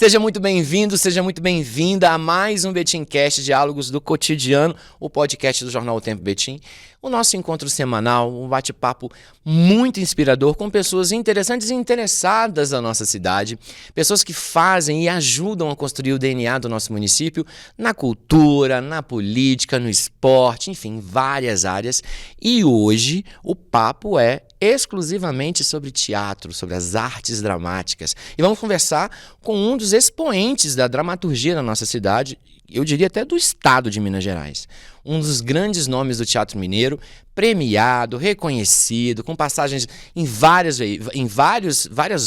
Seja muito bem-vindo, seja muito bem-vinda a mais um Betincast, Diálogos do Cotidiano, o podcast do Jornal O Tempo Betim. O nosso encontro semanal, um bate-papo muito inspirador com pessoas interessantes e interessadas na nossa cidade, pessoas que fazem e ajudam a construir o DNA do nosso município na cultura, na política, no esporte, enfim, várias áreas. E hoje o papo é exclusivamente sobre teatro, sobre as artes dramáticas. E vamos conversar com um dos expoentes da dramaturgia na nossa cidade, eu diria até do estado de Minas Gerais. Um dos grandes nomes do teatro mineiro, premiado, reconhecido, com passagens em várias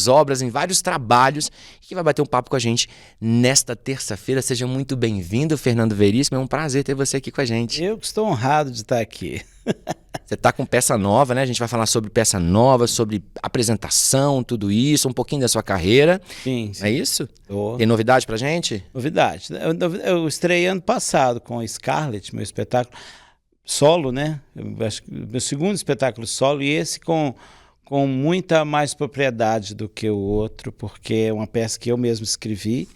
obras, em vários trabalhos, que vai bater um papo com a gente nesta terça-feira. Seja muito bem-vindo, Fernando Veríssimo. É um prazer ter você aqui com a gente. Eu que estou honrado de estar aqui. Você está com peça nova, né? A gente vai falar sobre peça nova, sobre apresentação, tudo isso, um pouquinho da sua carreira. Sim. É isso? Tô. Tem novidade pra gente? Novidade. Eu estreiei ano passado com a Scarlett, meu espetáculo solo, né? Meu segundo espetáculo solo, e esse com muita mais propriedade do que o outro, porque é uma peça que eu mesmo escrevi.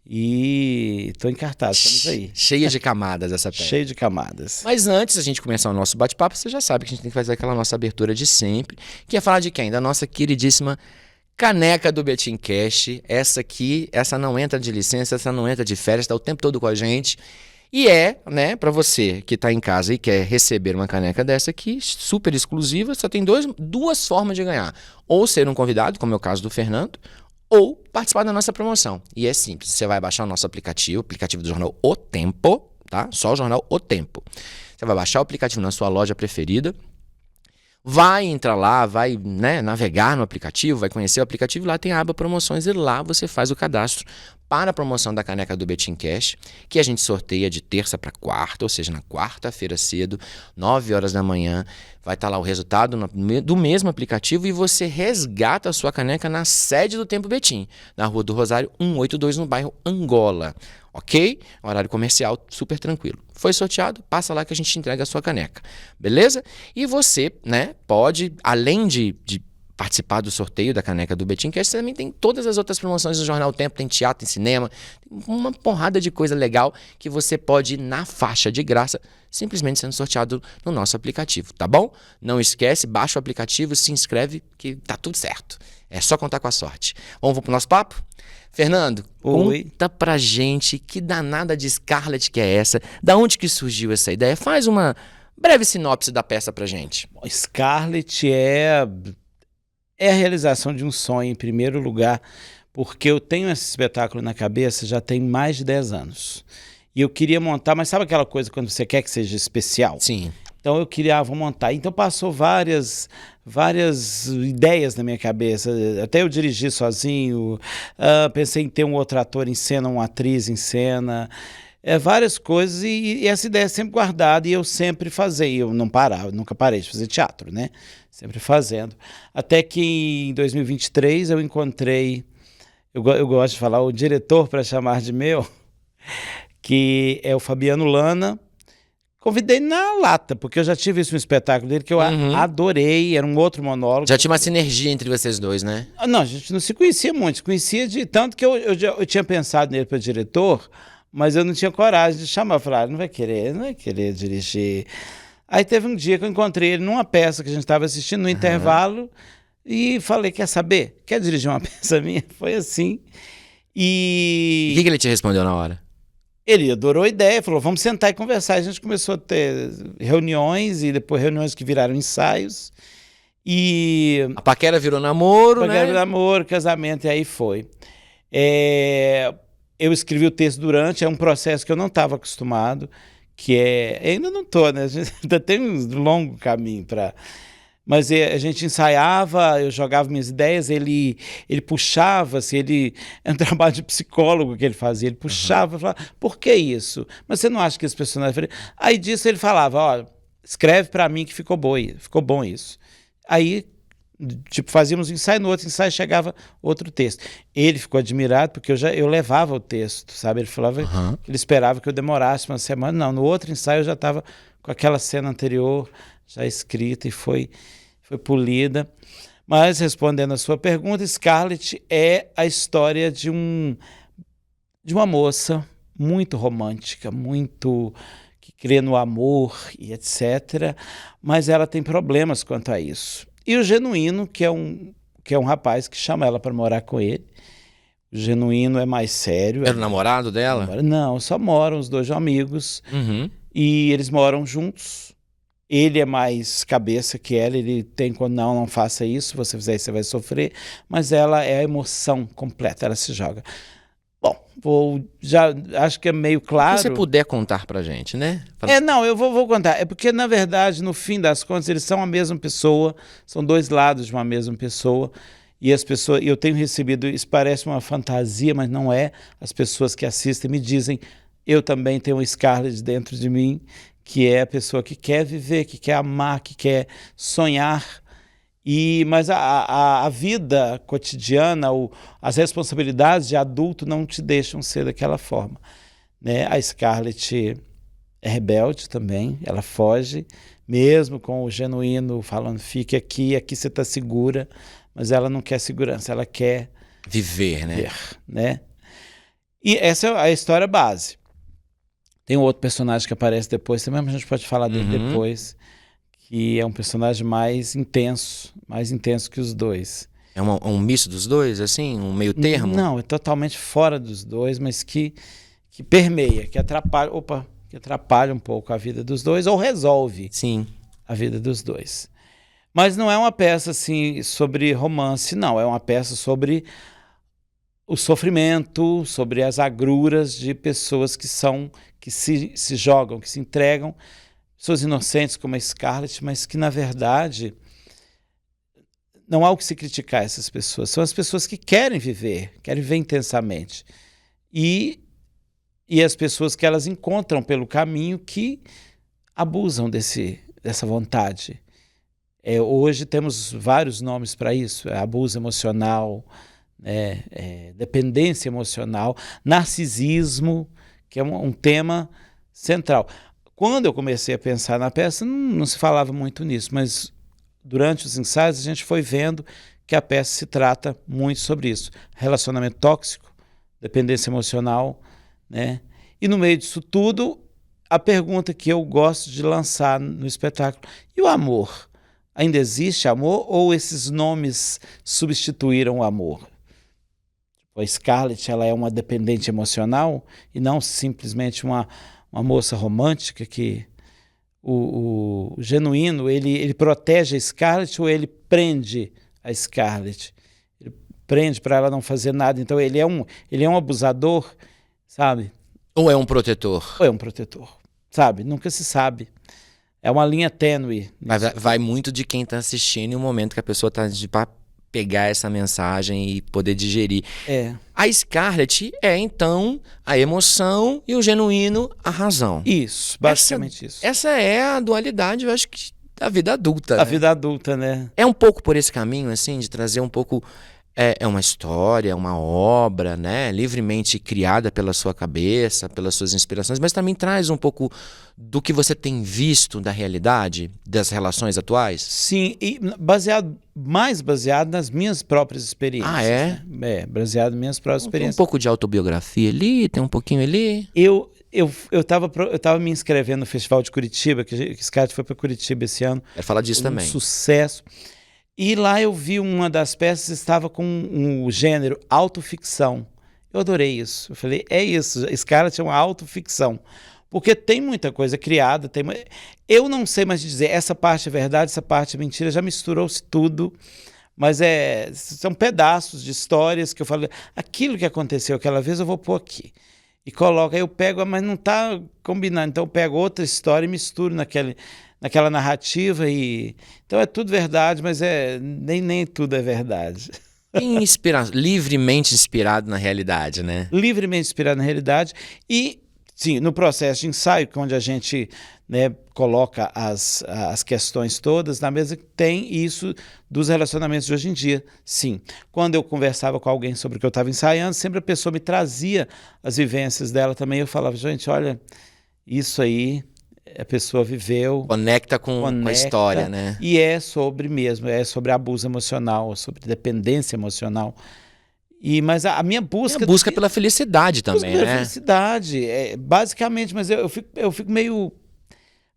E estou em cartaz, estamos aí. Cheia de camadas essa peça. Cheia de camadas. Mas antes da gente começar o nosso bate-papo, você já sabe que a gente tem que fazer aquela nossa abertura de sempre, que é falar de quem? Da nossa queridíssima caneca do Betincast. Essa aqui, essa não entra de licença, essa não entra de férias, está o tempo todo com a gente. E né, para você que está em casa e quer receber uma caneca dessa aqui, super exclusiva, só tem duas formas de ganhar. Ou ser um convidado, como é o caso do Fernando, ou participar da nossa promoção. E é simples, você vai baixar o nosso aplicativo do jornal O Tempo, tá? Só o jornal O Tempo. Você vai baixar o aplicativo na sua loja preferida, vai entrar lá, vai navegar no aplicativo, vai conhecer o aplicativo, lá tem a aba promoções e lá você faz o cadastro para a promoção da caneca do Betincast, que a gente sorteia de terça para quarta, ou seja, na quarta-feira cedo, 9 horas da manhã, vai estar lá o resultado do mesmo aplicativo e você resgata a sua caneca na sede do Tempo Betim, na Rua do Rosário 182, no bairro Angola. Ok? Horário comercial, super tranquilo. Foi sorteado, passa lá que a gente entrega a sua caneca. Beleza? E você, pode, além de participar do sorteio da caneca do Betincast, você também tem todas as outras promoções do Jornal O Tempo, tem teatro, tem cinema, tem uma porrada de coisa legal que você pode ir na faixa de graça, simplesmente sendo sorteado no nosso aplicativo, tá bom? Não esquece, baixa o aplicativo, se inscreve que tá tudo certo. É só contar com a sorte. Vamos pro nosso papo? Fernando, conta pra gente que danada de Scarlett que é essa, da onde que surgiu essa ideia? Faz uma breve sinopse da peça pra gente. Bom, Scarlett é a realização de um sonho, em primeiro lugar, porque eu tenho esse espetáculo na cabeça já tem mais de 10 anos. E eu queria montar, mas sabe aquela coisa quando você quer que seja especial? Sim. Então eu queria, vou montar. Então passou várias ideias na minha cabeça. Até eu dirigi sozinho, pensei em ter um outro ator em cena, uma atriz em cena, várias coisas, e essa ideia é sempre guardada, e eu sempre fazia. Eu não parava, nunca parei de fazer teatro, né? Sempre fazendo. Até que em 2023 eu encontrei, eu gosto de falar, o diretor para chamar de meu, que é o Fabiano Lana. Convidei na lata, porque eu já tive um espetáculo dele que eu adorei, era um outro monólogo. Já tinha uma sinergia entre vocês dois, né? Não, a gente não se conhecia muito, se conhecia de tanto que eu tinha pensado nele para diretor, mas eu não tinha coragem de chamar. Eu falei, não vai querer dirigir. Aí teve um dia que eu encontrei ele numa peça que a gente estava assistindo, no intervalo, e falei, quer saber? Quer dirigir uma peça minha? Foi assim. E o que ele te respondeu na hora? Ele adorou a ideia, falou, vamos sentar e conversar. A gente começou a ter reuniões, e depois reuniões que viraram ensaios. E a paquera virou namoro, paquera virou namoro, casamento, e aí foi. Eu escrevi o texto durante, é um processo que eu não estava acostumado, que ainda não estou, né? A gente ainda tem um longo caminho para... Mas a gente ensaiava, eu jogava minhas ideias, ele puxava, assim, é um trabalho de psicólogo que ele fazia, ele puxava, falava, por que isso? Mas você não acha que esse personagem... Aí disso ele falava, ó, escreve pra mim que ficou bom isso. Aí, tipo, fazíamos um ensaio, no outro ensaio chegava outro texto. Ele ficou admirado porque eu levava o texto, sabe? Ele falava que ele esperava que eu demorasse uma semana. Não, no outro ensaio eu já estava com aquela cena anterior já escrita e foi polida. Mas, respondendo a sua pergunta, Scarlett é a história de um de uma moça muito romântica, muito que crê no amor e etc., mas ela tem problemas quanto a isso. E o Genuíno, que é um rapaz que chama ela para morar com ele. O Genuíno é mais sério. Era o namorado dela? Não, só moram, os dois amigos. Uhum. E eles moram juntos. Ele é mais cabeça que ela, ele tem quando não faça isso, se você fizer isso, você vai sofrer. Mas ela é a emoção completa, ela se joga. Bom, já acho que é meio claro. Se você puder contar pra gente, né? Não, eu vou contar. É porque, na verdade, no fim das contas, eles são a mesma pessoa, são dois lados de uma mesma pessoa. E as pessoas, eu tenho recebido, isso parece uma fantasia, mas não é. As pessoas que assistem me dizem, eu também tenho uma Scarlett dentro de mim, que é a pessoa que quer viver, que quer amar, que quer sonhar. Mas a vida cotidiana, as responsabilidades de adulto não te deixam ser daquela forma, né? A Scarlett é rebelde também, ela foge, mesmo com o Genuíno falando, fique aqui você está segura, mas ela não quer segurança, ela quer viver, né? E essa é a história base. Tem um outro personagem que aparece depois, também a gente pode falar dele depois, que é um personagem mais intenso que os dois. É um misto dos dois, assim? Um meio termo? Não, é totalmente fora dos dois, mas que permeia, que atrapalha um pouco a vida dos dois, ou resolve a vida dos dois. Mas não é uma peça assim sobre romance, não. É uma peça sobre o sofrimento, sobre as agruras de pessoas que se jogam, que se entregam, pessoas inocentes como a Scarlett, mas que, na verdade, não há o que se criticar essas pessoas. São as pessoas que querem viver intensamente. E as pessoas que elas encontram pelo caminho que abusam dessa vontade. Hoje temos vários nomes para isso. Abuso emocional, dependência emocional, narcisismo, que é um tema central. Quando eu comecei a pensar na peça, não se falava muito nisso, mas durante os ensaios a gente foi vendo que a peça se trata muito sobre isso. Relacionamento tóxico, dependência emocional, né? E no meio disso tudo, a pergunta que eu gosto de lançar no espetáculo, e o amor? Ainda existe amor ou esses nomes substituíram o amor? A Scarlett, ela é uma dependente emocional e não simplesmente uma moça romântica que o Genuíno, ele protege a Scarlett ou ele prende a Scarlett? Ele prende para ela não fazer nada. Então ele é um abusador, sabe? Ou é um protetor? Ou é um protetor, sabe? Nunca se sabe. É uma linha tênue. Vai muito de quem está assistindo e o momento que a pessoa está para pegar essa mensagem e poder digerir. A Scarlett é, então, a emoção e o Genuíno, a razão. Isso, basicamente isso. Essa é a dualidade, eu acho que, da vida adulta. A vida adulta, né? É um pouco por esse caminho, assim, de trazer um pouco... É uma história, uma obra, né, livremente criada pela sua cabeça, pelas suas inspirações, mas também traz um pouco do que você tem visto da realidade, das relações atuais? Sim, e mais baseado nas minhas próprias experiências. Ah, é? Né? Baseado nas minhas próprias experiências. Tem um pouco de autobiografia ali, tem um pouquinho ali? Eu tava me inscrevendo no Festival de Curitiba, que Scarlett foi para Curitiba esse ano. Quero falar disso também. Sucesso. E lá eu vi uma das peças, estava com o gênero autoficção. Eu adorei isso. Eu falei, é isso, Scarlett é uma autoficção. Porque tem muita coisa criada. Eu não sei mais dizer, essa parte é verdade, essa parte é mentira, já misturou-se tudo. Mas são pedaços de histórias que eu falo, aquilo que aconteceu aquela vez eu vou pôr aqui. E coloco, aí eu pego, mas não está combinando. Então eu pego outra história e misturo naquela narrativa. Então é tudo verdade, mas nem tudo é verdade. Livremente inspirado na realidade, né? Livremente inspirado na realidade. E, sim, no processo de ensaio, onde a gente, né, coloca as questões todas na mesa, tem isso dos relacionamentos de hoje em dia. Sim, quando eu conversava com alguém sobre o que eu estava ensaiando, sempre a pessoa me trazia as vivências dela também. Eu falava, gente, olha, isso aí a pessoa viveu. Conecta com a história, né? E é sobre abuso emocional, sobre dependência emocional. Mas a minha É busca... a busca pela felicidade busca também, pela né? felicidade, basicamente, mas eu fico meio...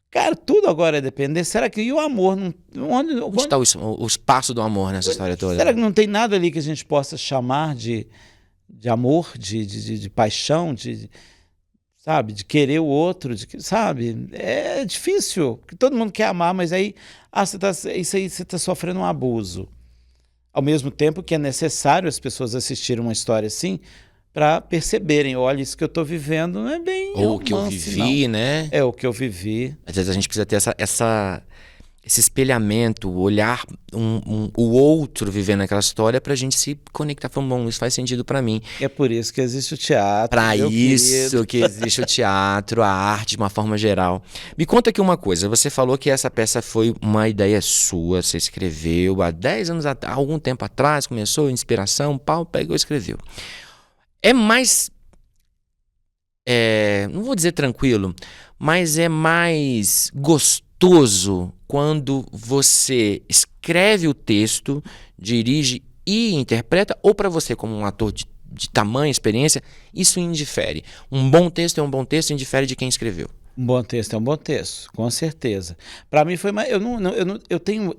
Cara, tudo agora é depender. Será que... E o amor? Onde está o espaço do amor nessa história toda? Será que não tem nada ali que a gente possa chamar de amor, de paixão, sabe? De querer o outro, sabe? É difícil, porque todo mundo quer amar, mas aí, isso aí você está sofrendo um abuso. Ao mesmo tempo que é necessário as pessoas assistirem uma história assim para perceberem, olha, isso que eu estou vivendo não é bem Ou o que eu romance, vivi, não. né? É o que eu vivi. Às vezes a gente precisa ter esse espelhamento, olhar o outro vivendo aquela história pra gente se conectar. Falando, bom, isso faz sentido pra mim. É por isso que existe o teatro. Pra meu isso querido. que existe o teatro, a arte de uma forma geral. Me conta aqui uma coisa, você falou que essa peça foi uma ideia sua, você escreveu há 10 anos, há algum tempo atrás, começou, inspiração, pau, pegou e escreveu. É mais... não vou dizer tranquilo, mas é mais gostoso quando você escreve o texto, dirige e interpreta, ou para você como um ator de tamanha experiência, isso indifere. Um bom texto é um bom texto, indifere de quem escreveu. Um bom texto é um bom texto, com certeza. Para mim foi mais... Eu tenho...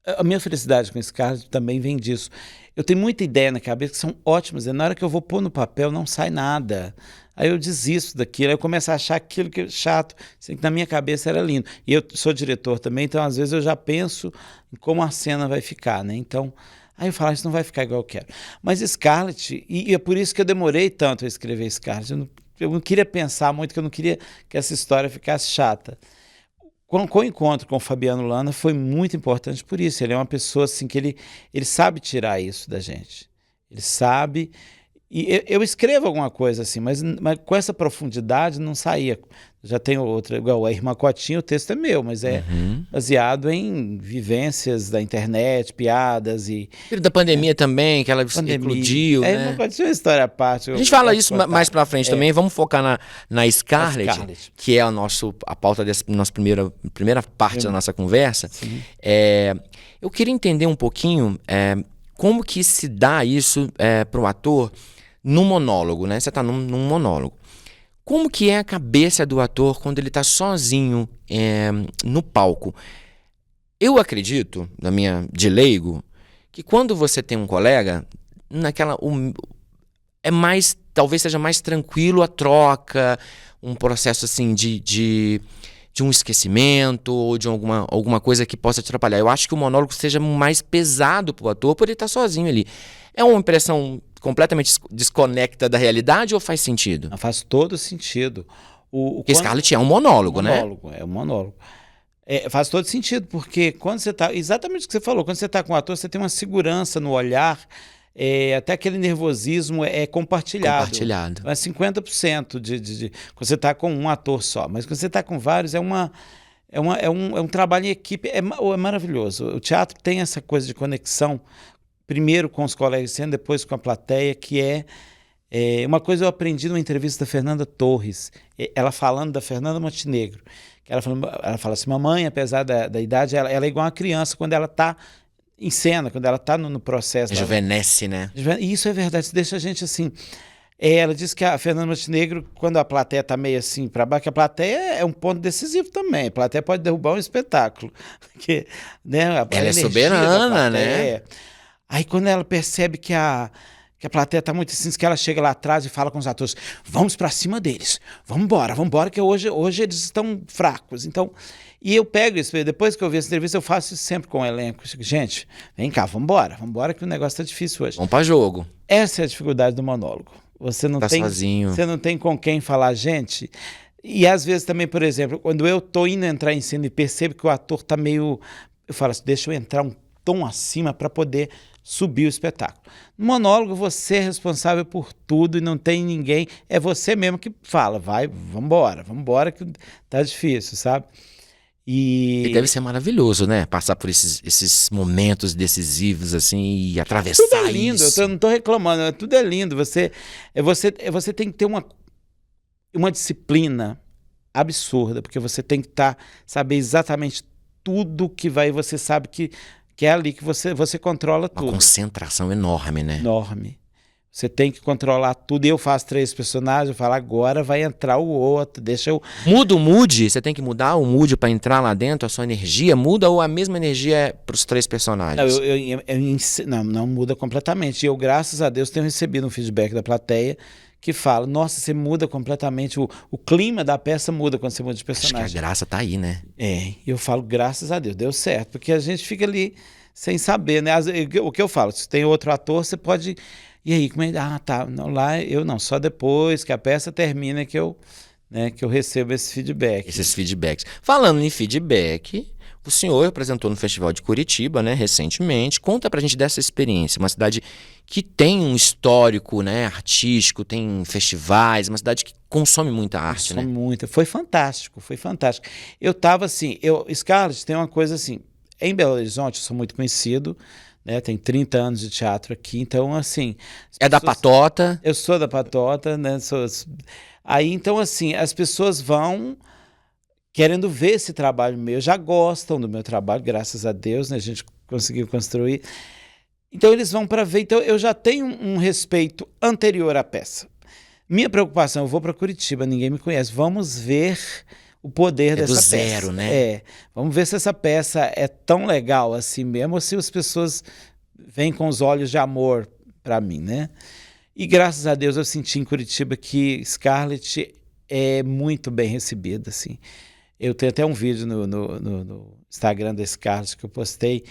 A minha felicidade com esse caso também vem disso. Eu tenho muita ideia na cabeça que são ótimas, e na hora que eu vou pôr no papel não sai nada. Aí eu desisto daquilo, aí eu começo a achar aquilo que é chato, assim, que na minha cabeça era lindo. E eu sou diretor também, então às vezes eu já penso em como a cena vai ficar, né? Então, aí eu falo, isso não vai ficar igual eu quero. Mas Scarlett, e é por isso que eu demorei tanto a escrever Scarlett, eu não queria pensar muito, que eu não queria que essa história ficasse chata. Com o encontro com o Fabiano Lana foi muito importante por isso. Ele é uma pessoa assim que ele sabe tirar isso da gente. Ele sabe. E eu escrevo alguma coisa assim, mas com essa profundidade não saía. Já tenho outra, igual a Irmã Cotinha, o texto é meu, mas é baseado em vivências da internet, piadas e... Da pandemia também, que ela eclodiu, né? Irmã Cotinha é uma história à parte. A gente fala isso mais pra frente também, vamos focar na Scarlett, que é a pauta dessa nossa primeira parte da nossa conversa. Eu queria entender um pouquinho como que se dá isso para o ator no monólogo, né? Você está num monólogo. Como que é a cabeça do ator quando ele está sozinho no palco? Eu acredito, de leigo, que quando você tem um colega, talvez seja mais tranquilo a troca, um processo assim de um esquecimento ou de alguma coisa que possa te atrapalhar. Eu acho que o monólogo seja mais pesado para o ator por ele estar sozinho ali. É uma impressão completamente desconecta da realidade ou faz sentido? Não, faz todo sentido. Porque Scarlett é um monólogo, né? É um monólogo. Faz todo sentido, porque quando você está... Exatamente o que você falou, quando você está com o ator, você tem uma segurança no olhar, até aquele nervosismo é compartilhado. É 50% quando você está com um ator só. Mas quando você está com vários, é um trabalho em equipe, é maravilhoso. O teatro tem essa coisa de conexão, primeiro com os colegas de cena, depois com a plateia, que uma coisa eu aprendi numa entrevista da Fernanda Torres, ela falando da Fernanda Montenegro, que ela fala assim, mamãe, apesar da idade, ela é igual uma criança quando ela está em cena, quando ela está no processo. Rejuvenesce, né? E isso é verdade, isso deixa a gente assim... Ela disse que a Fernanda Montenegro, quando a plateia está meio assim para baixo, que a plateia é um ponto decisivo também. A plateia pode derrubar um espetáculo. Porque, né, ela é soberana, né? Aí quando ela percebe que a plateia está muito assim, que ela chega lá atrás e fala com os atores, vamos para cima deles, vamos embora, que hoje eles estão fracos. Então, e eu pego isso, depois que eu vi essa entrevista, eu faço isso sempre com o elenco. Gente, vem cá, vamos embora que o negócio está difícil hoje. Vamos para jogo. Essa é a dificuldade do monólogo. Você não tem sozinho. Você não tem com quem falar, gente. E às vezes também, por exemplo, quando eu tô indo entrar em cena e percebo que o ator tá meio... Eu falo assim, deixa eu entrar um tom acima para poder subir o espetáculo. No monólogo, você é responsável por tudo e não tem ninguém. É você mesmo que fala, vambora que tá difícil, sabe? E deve ser maravilhoso, né? Passar por esses momentos decisivos, assim, e atravessar isso. Tudo é lindo, eu não tô reclamando, tudo é lindo. Você tem que ter uma disciplina absurda, porque você tem que saber exatamente tudo que vai, você sabe que é ali que você controla tudo. Uma concentração enorme, né? Enorme. Você tem que controlar tudo. Eu faço 3 personagens, eu falo, agora vai entrar o outro, deixa eu... Muda o mood? Você tem que mudar o mood pra entrar lá dentro? A sua energia muda ou a mesma energia é pros 3 personagens? Não muda completamente. E eu, graças a Deus, tenho recebido um feedback da plateia que fala, nossa, você muda completamente, o clima da peça muda quando você muda de personagem. Acho que a graça tá aí, né? E eu falo, graças a Deus, deu certo, porque a gente fica ali sem saber, né? O que eu falo, se tem outro ator, você pode... E aí, como é? Ah, tá, não, lá eu não, só depois que a peça termina que eu recebo esse feedback. Esses feedbacks. Falando em feedback, o senhor apresentou no Festival de Curitiba, né, recentemente. Conta pra gente dessa experiência. Uma cidade que tem um histórico, né, artístico, tem festivais, uma cidade que consome muita arte, Consome né? muita. Foi fantástico, foi fantástico. Eu tava assim, Scarlett tem uma coisa assim, em Belo Horizonte eu sou muito conhecido, né, tem 30 anos de teatro aqui, então assim... É da Patota. Eu sou da Patota, né, aí então assim, as pessoas vão... querendo ver esse trabalho meu, já gostam do meu trabalho, graças a Deus, né? A gente conseguiu construir. Então eles vão para ver. Então eu já tenho um respeito anterior à peça. Minha preocupação, eu vou para Curitiba, ninguém me conhece. Vamos ver o poder dessa do peça. zero, né? Vamos ver se essa peça é tão legal assim mesmo, ou se as pessoas vêm com os olhos de amor para mim, né? E graças a Deus eu senti em Curitiba que Scarlett é muito bem recebida, assim. Eu tenho até um vídeo no Instagram da Scarlett que eu postei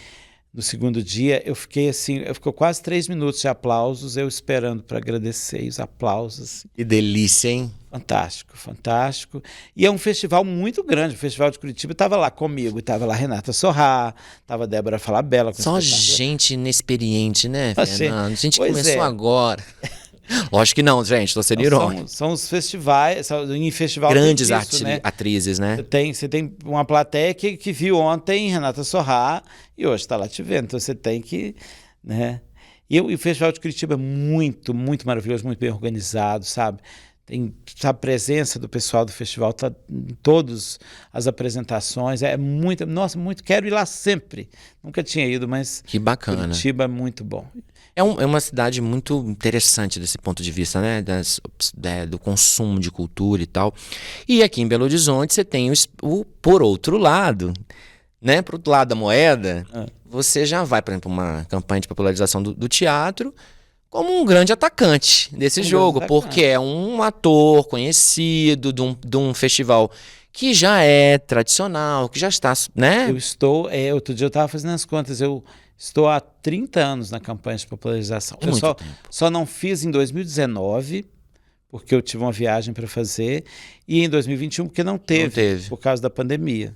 no segundo dia. Eu fiquei assim, ficou quase 3 minutos de aplausos, eu esperando para agradecer, e os aplausos. Assim. Que delícia, hein? Fantástico, fantástico. E é um festival muito grande. O Festival de Curitiba estava lá comigo, estava lá Renata Sorrá, estava Débora Falabella. Só gente inexperiente, né, Fernando? A gente Pois começou agora. Lógico que não, gente, tô sendo irônico. São os festivais, em festival grandes isso, né? atrizes, né? Você tem uma plateia que viu ontem Renata Sorrá e hoje está lá te vendo, então você tem que, né? E o Festival de Curitiba é muito, muito maravilhoso, muito bem organizado, sabe? Tem a presença do pessoal do festival, tá em todas as apresentações, é muito, nossa, muito, quero ir lá sempre. Nunca tinha ido, mas que bacana. Curitiba é muito bom. É uma cidade muito interessante desse ponto de vista, né? Do consumo de cultura e tal. E aqui em Belo Horizonte você tem por outro lado, né? Por outro lado da moeda, você já vai, por exemplo, uma campanha de popularização do teatro como um grande atacante desse jogo, porque é um ator conhecido de um festival que já é tradicional, que já está, né? Outro dia eu estava fazendo as contas, eu estou há 30 anos na campanha de popularização. É muito tempo. Só não fiz em 2019, porque eu tive uma viagem para fazer, e em 2021, porque não teve, por causa da pandemia.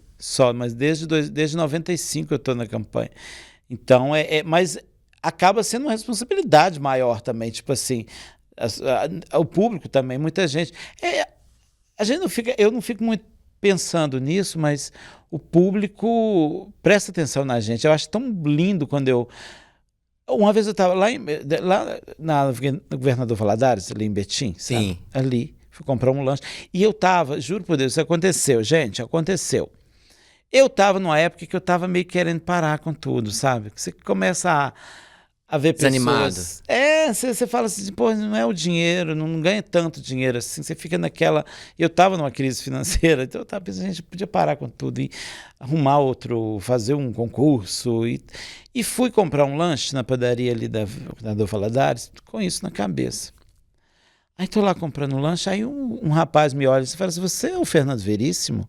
Mas desde 95 eu estou na campanha. Então, mas acaba sendo uma responsabilidade maior também, tipo assim, o público também, muita gente. Eu não fico muito pensando nisso, mas o público presta atenção na gente. Eu acho tão lindo quando uma vez eu estava lá no Governador Valadares, ali em Betim, sabe? Sim. Ali, fui comprar um lanche. E eu estava, juro por Deus, isso aconteceu, gente, aconteceu. Eu estava numa época que eu estava meio querendo parar com tudo, sabe? Você começa a ver desanimado. Pessoas... Você fala assim, pô, não é o dinheiro, não ganha tanto dinheiro assim, você fica naquela... Eu estava numa crise financeira, então eu estava pensando, a gente podia parar com tudo e arrumar fazer um concurso. E fui comprar um lanche na padaria ali da Governador Valadares, com isso na cabeça. Aí estou lá comprando um lanche, aí um rapaz me olha e fala assim, você é o Fernando Veríssimo?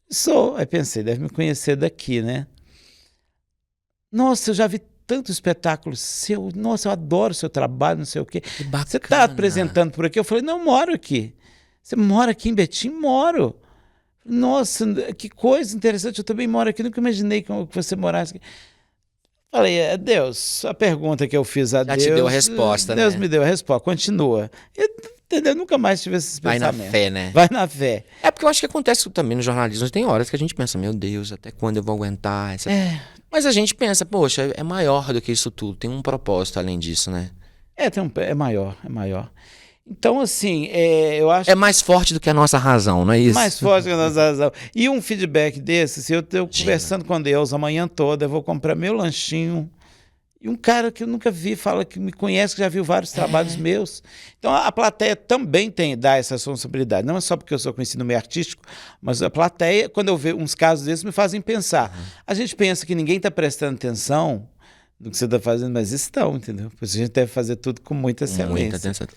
Sou. Aí pensei, deve me conhecer daqui, né? Nossa, eu já vi tanto espetáculo seu, nossa, eu adoro o seu trabalho, não sei o quê. Que bacana. Você está apresentando por aqui? Eu falei, não, moro aqui. Você mora aqui em Betim? Moro. Nossa, que coisa interessante, eu também moro aqui, nunca imaginei que você morasse aqui. Falei, Deus, a pergunta que eu fiz a Deus... Já te deu a resposta, Deus né? me deu a resposta, continua. Entendeu? Nunca mais tive esses pensamentos. Vai na fé, né? Vai na fé. É porque eu acho que acontece também no jornalismo. Tem horas que a gente pensa, meu Deus, até quando eu vou aguentar? Mas a gente pensa, poxa, é maior do que isso tudo. Tem um propósito além disso, né? É maior. Então, assim, eu acho... É mais forte do que a nossa razão, não é isso? Mais forte que a nossa razão. E um feedback desse, se eu estou conversando com Deus amanhã toda, eu vou comprar meu lanchinho E um cara que eu nunca vi, fala que me conhece, que já viu vários trabalhos meus. Então a plateia também dá essa responsabilidade. Não é só porque eu sou conhecido no meio artístico, mas a plateia, quando eu vejo uns casos desses, me fazem pensar. A gente pensa que ninguém está prestando atenção no que você está fazendo, mas estão, entendeu? Por isso a gente deve fazer tudo com muita excelência. Muita atenção.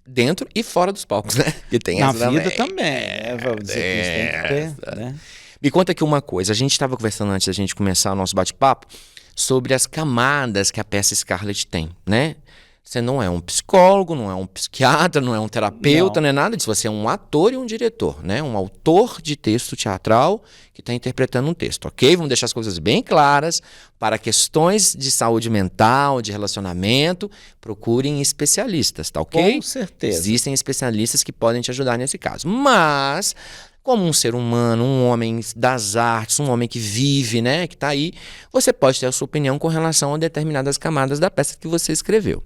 Dentro e fora dos palcos, né? Que tem Na essa vida também. Vamos dizer que isso tem que ter, né? Me conta aqui uma coisa. A gente estava conversando antes da gente começar o nosso bate-papo sobre as camadas que a peça Scarlett tem, né? Você não é um psicólogo, não é um psiquiatra, não é um terapeuta, não é nada disso. Você é um ator e um diretor, né? Um autor de texto teatral que está interpretando um texto, ok? Vamos deixar as coisas bem claras. Para questões de saúde mental, de relacionamento, procurem especialistas, tá ok? Com certeza. Existem especialistas que podem te ajudar nesse caso. Mas, como um ser humano, um homem das artes, um homem que vive, né, que está aí, você pode ter a sua opinião com relação a determinadas camadas da peça que você escreveu.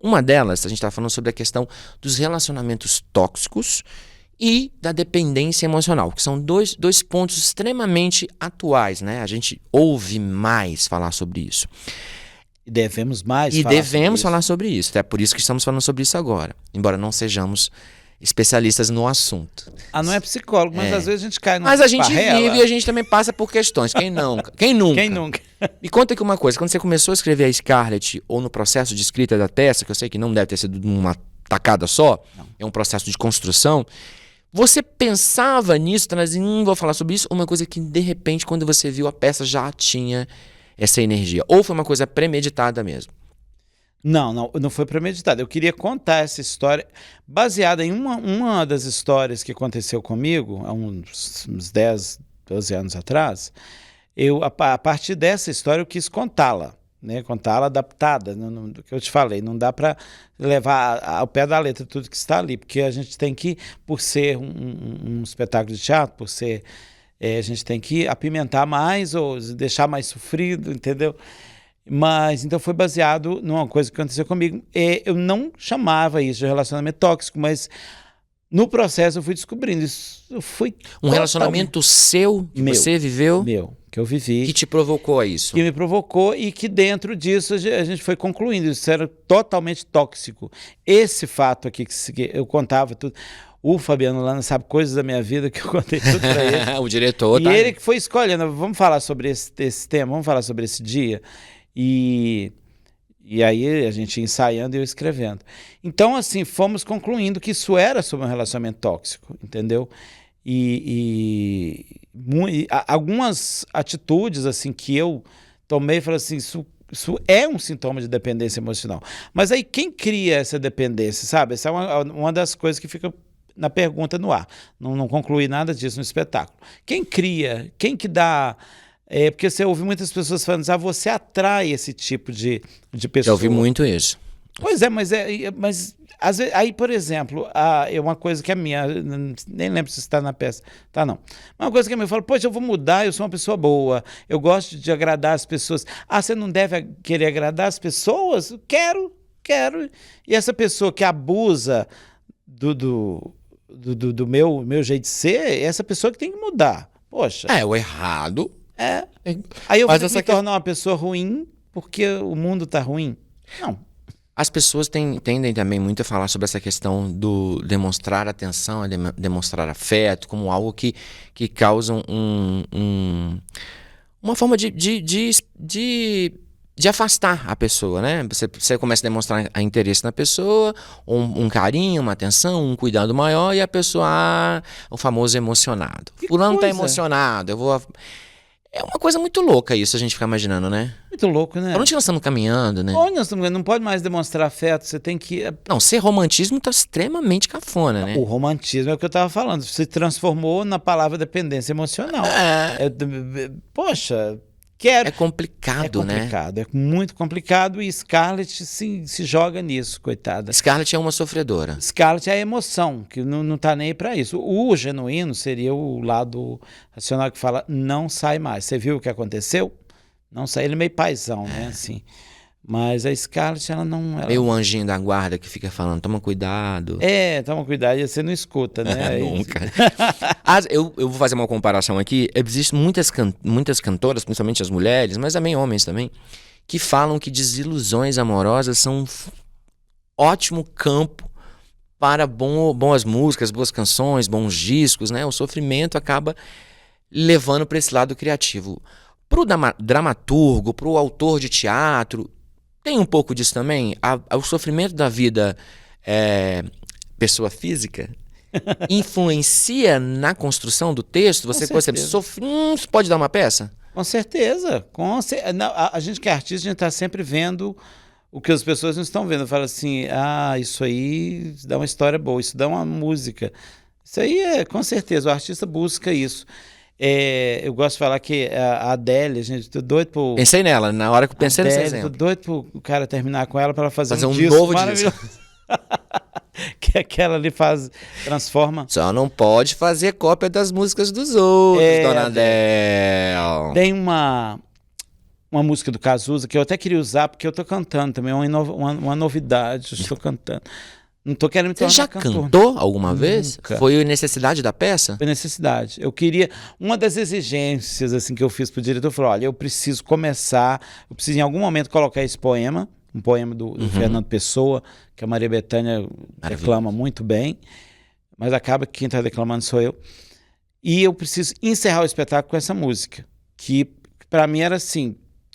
Uma delas, a gente está falando sobre a questão dos relacionamentos tóxicos e da dependência emocional, que são dois pontos extremamente atuais, né? A gente ouve mais falar sobre isso. E devemos mais falar sobre isso. É por isso que estamos falando sobre isso agora, embora não sejamos especialistas no assunto. Não é psicólogo, mas às vezes a gente cai no Mas a gente vive e a gente também passa por questões. Quem nunca? Quem nunca? Me conta aqui uma coisa. Quando você começou a escrever a Scarlett, ou no processo de escrita da peça, que eu sei que não deve ter sido numa tacada só, é um processo de construção, você pensava nisso, vou falar sobre isso, uma coisa que de repente, quando você viu a peça, já tinha essa energia? Ou foi uma coisa premeditada mesmo? Não foi premeditado. Eu queria contar essa história baseada em uma das histórias que aconteceu comigo há uns 10, 12 anos atrás. A partir dessa história, eu quis contá-la, né? Contá-la adaptada, do que eu te falei. Não dá para levar ao pé da letra tudo que está ali, porque a gente tem que, por ser um espetáculo de teatro, a gente tem que apimentar mais ou deixar mais sofrido, entendeu? Mas então foi baseado numa coisa que aconteceu comigo. Eu não chamava isso de relacionamento tóxico, mas no processo eu fui descobrindo. Isso foi um relacionamento seu, que você viveu? Meu, que eu vivi. Que te provocou a isso? Que me provocou e que dentro disso a gente foi concluindo. Isso era totalmente tóxico. Esse fato aqui que eu contava tudo. O Fabiano Lana sabe coisas da minha vida que eu contei tudo para ele. O diretor, e ele que foi escolhendo. Vamos falar sobre esse tema, vamos falar sobre esse dia. E aí a gente ensaiando e eu escrevendo. Então, assim, fomos concluindo que isso era sobre um relacionamento tóxico, entendeu? E algumas atitudes assim que eu tomei, falei assim, isso é um sintoma de dependência emocional. Mas aí quem cria essa dependência, sabe? Essa é uma das coisas que fica na pergunta no ar. Não concluí nada disso no espetáculo. Quem cria? Quem que dá... porque você ouve muitas pessoas falando, você atrai esse tipo de pessoa. Eu ouvi muito isso. Pois é, mas às vezes, aí, por exemplo, é uma coisa que é minha, nem lembro se está na peça, tá não. Uma coisa que é minha, eu falo, poxa, eu vou mudar, eu sou uma pessoa boa, eu gosto de agradar as pessoas. Você não deve querer agradar as pessoas? Quero. E essa pessoa que abusa do meu jeito de ser, essa pessoa que tem que mudar. Poxa. O errado... Aí eu vou me tornar uma pessoa ruim porque o mundo tá ruim? Não. As pessoas tendem também muito a falar sobre essa questão do demonstrar atenção, demonstrar afeto, como algo que causa uma forma de afastar a pessoa, né? Você começa a demonstrar interesse na pessoa, um carinho, uma atenção, um cuidado maior, e a pessoa, o famoso emocionado. Fulano tá emocionado, eu vou... É uma coisa muito louca isso, a gente ficar imaginando, né? Muito louco, né? Onde nós estamos caminhando, né? Onde nós estamos caminhando? Não pode mais demonstrar afeto, você tem que... Não, ser romantismo tá extremamente cafona, né? O romantismo é o que eu estava falando, se transformou na palavra dependência emocional. Poxa... É complicado, né? É complicado, é muito complicado e Scarlett se joga nisso, coitada. Scarlett é uma sofredora. Scarlett é a emoção, que não tá nem aí pra isso. O genuíno seria o lado racional que fala, não sai mais. Você viu o que aconteceu? Não sai. Ele é meio paizão, né? Assim. Mas a Scarlett, ela não... Meio o anjinho da guarda que fica falando, toma cuidado. Toma cuidado, e você não escuta, né? Nunca. Eu vou fazer uma comparação aqui. Existem muitas cantoras, principalmente as mulheres, mas também homens também, que falam que desilusões amorosas são um ótimo campo para boas músicas, boas canções, bons discos, né? O sofrimento acaba levando para esse lado criativo. Para o dramaturgo, para o autor de teatro, tem um pouco disso também? O sofrimento da vida, pessoa física, influencia na construção do texto? Você, por exemplo, você pode dar uma peça? Com certeza. A gente que é artista, a gente está sempre vendo o que as pessoas não estão vendo. Fala assim, isso aí dá uma história boa, isso dá uma música. Isso aí com certeza, o artista busca isso. Eu gosto de falar que a Adele, a gente, tô doido por... Pensei nela, na hora que eu pensei nesse Adele, exemplo. tô doido pro cara terminar com ela para ela fazer um disco novo disco. Que aquela ali transforma. Só não pode fazer cópia das músicas dos outros, dona Adele. Tem uma música do Cazuza que eu até queria usar, porque eu tô cantando também, uma novidade, eu estou cantando. Não tô querendo me tornar cantor. Você já cantou alguma vez? Nunca. Foi necessidade da peça? Foi necessidade. Eu queria... Uma das exigências assim, que eu fiz pro diretor, falou, olha, eu preciso em algum momento colocar esse poema, um poema do Fernando Pessoa, que a Maria Bethânia declama muito bem, mas acaba que quem está declamando sou eu. E eu preciso encerrar o espetáculo com essa música, que para mim era assim,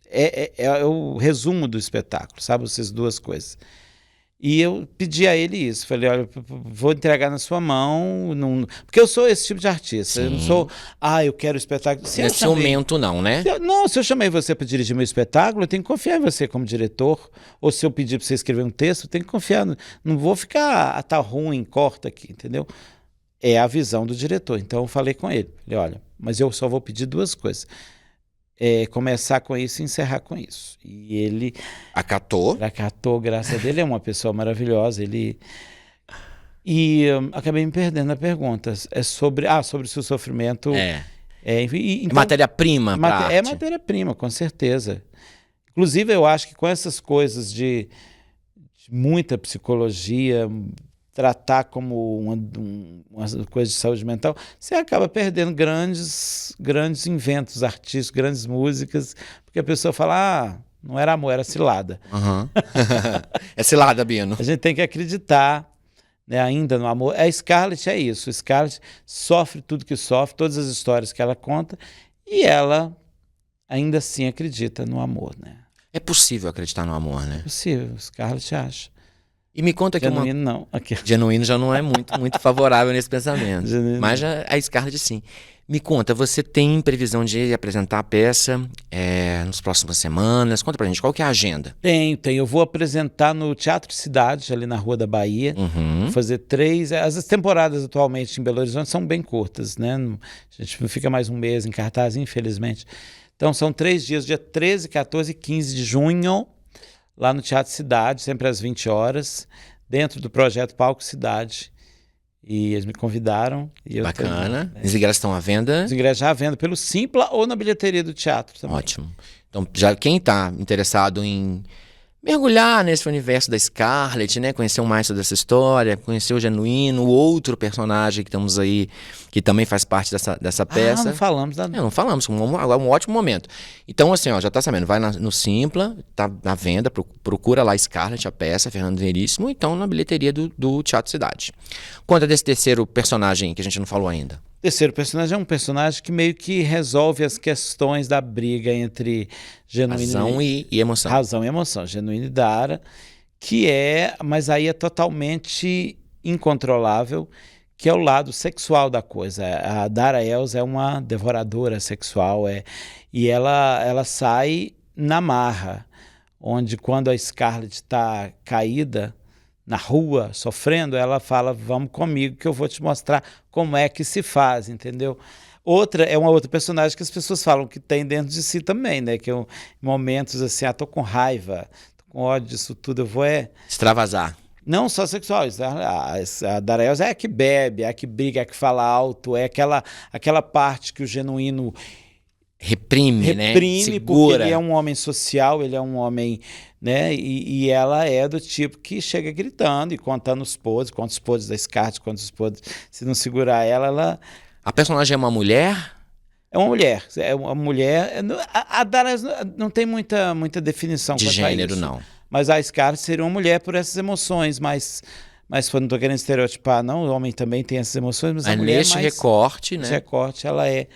é o resumo do espetáculo, sabe? Essas duas coisas. E eu pedi a ele isso, falei, olha, vou entregar na sua mão, porque eu sou esse tipo de artista. Sim. Eu não sou, eu quero o espetáculo. Nesse momento não, né? Se eu chamei você para dirigir meu espetáculo, eu tenho que confiar em você como diretor, ou se eu pedir para você escrever um texto, eu tenho que confiar, não vou ficar, tá ruim, corta aqui, entendeu? É a visão do diretor, então eu falei com ele, falei, olha, mas eu só vou pedir duas coisas. Começar com isso e encerrar com isso. E ele... Acatou, graças a Deus, ele é uma pessoa maravilhosa, acabei me perdendo a pergunta. É sobre o seu sofrimento... então, matéria-prima pra arte. É matéria-prima, com certeza. Inclusive, eu acho que com essas coisas de muita psicologia, tratar como uma coisa de saúde mental, você acaba perdendo grandes inventos artísticos, grandes músicas, porque a pessoa fala, não era amor, era cilada. Uhum. É cilada, Bino. A gente tem que acreditar, né, ainda no amor. A Scarlett é isso, a Scarlett sofre tudo que sofre, todas as histórias que ela conta, e ela ainda assim acredita no amor, né? É possível acreditar no amor, né? É possível, Scarlett acha. E me conta que Genuíno não. Genuíno já não é muito favorável nesse pensamento. Genuíno. Mas a Scarlett sim. Me conta, você tem previsão de apresentar a peça nas próximas semanas? Conta pra gente, qual que é a agenda? Tenho. Eu vou apresentar no Teatro Cidade, ali na Rua da Bahia. Vou fazer 3... As temporadas atualmente em Belo Horizonte são bem curtas, né? A gente fica mais um mês em cartaz, infelizmente. Então são 3 dias, dia 13, 14 e 15 de junho, lá no Teatro Cidade, sempre às 20 horas, dentro do projeto Palco Cidade. E eles me convidaram. E bacana. Os ingressos estão à venda? Os ingressos já à venda pelo Simpla ou na bilheteria do teatro também. Ótimo. Então, já quem está interessado em mergulhar nesse universo da Scarlett, né? Conhecer mais sobre essa história, conhecer o Genuíno, o outro personagem que estamos aí, que também faz parte dessa peça. Não falamos. Não falamos, um ótimo momento. Então, assim, já tá sabendo, vai no Simpla, tá na venda, procura lá Scarlett, a peça, Fernando Veríssimo, ou então na bilheteria do Teatro Cidade. Conta desse terceiro personagem que a gente não falou ainda. O terceiro personagem é um personagem que meio que resolve as questões da briga entre Genuíno razão e emoção. Razão e emoção, Genuíno e Dara, mas aí é totalmente incontrolável, que é o lado sexual da coisa. A Dara Elza é uma devoradora sexual, e ela sai na marra, onde quando a Scarlett está caída na rua, sofrendo, ela fala, vamos comigo que eu vou te mostrar como é que se faz, entendeu? Uma outra personagem que as pessoas falam que tem dentro de si também, né? Que momentos assim, tô com raiva, tô com ódio disso tudo, eu vou extravasar. Não só sexual, a Dara Elza é a que bebe, é a que briga, é a que fala alto, é aquela parte que o Genuíno reprime, né? Segura. Porque ele é um homem social, ele é um homem, né? E ela é do tipo que chega gritando e contando os podres, quantos podres da Scarlett, quantos podres. Se não segurar ela... A personagem é uma mulher? É uma mulher. É uma mulher. A Dara não tem muita definição De quanto a gênero, isso. não. Mas a Scarlett seria uma mulher por essas emoções, mas não estou querendo estereotipar, não. O homem também tem essas emoções, mas a Mas mulher neste mais. recorte, Esse né? recorte, ela é.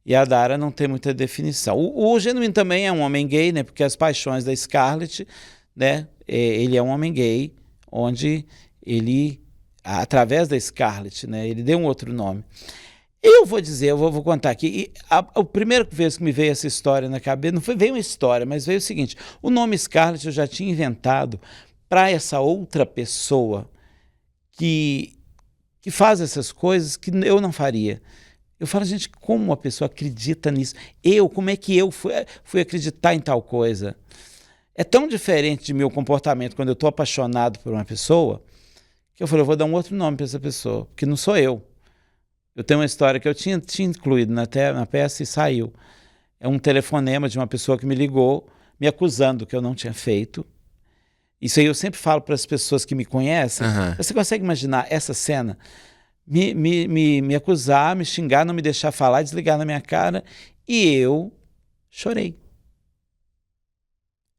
E a Dara não tem muita definição. O Genuíno também é um homem gay, né? Porque as paixões da Scarlett, né? Ele é um homem gay, onde ele, através da Scarlett, né? Ele deu um outro nome. Eu vou dizer, eu vou contar aqui. A primeira vez que me veio essa história na cabeça, não foi, veio uma história, mas veio o seguinte: o nome Scarlett eu já tinha inventado para essa outra pessoa que faz essas coisas que eu não faria. Eu falo, gente, como uma pessoa acredita nisso? Como é que eu fui acreditar em tal coisa? É tão diferente de meu comportamento quando eu estou apaixonado por uma pessoa, que eu falei, eu vou dar um outro nome para essa pessoa, porque não sou eu. Eu tenho uma história que eu tinha incluído na peça e saiu. É um telefonema de uma pessoa que me ligou, me acusando que eu não tinha feito. Isso aí eu sempre falo para as pessoas que me conhecem. Você consegue imaginar essa cena? Me acusar, me xingar, não me deixar falar, desligar na minha cara, e eu chorei.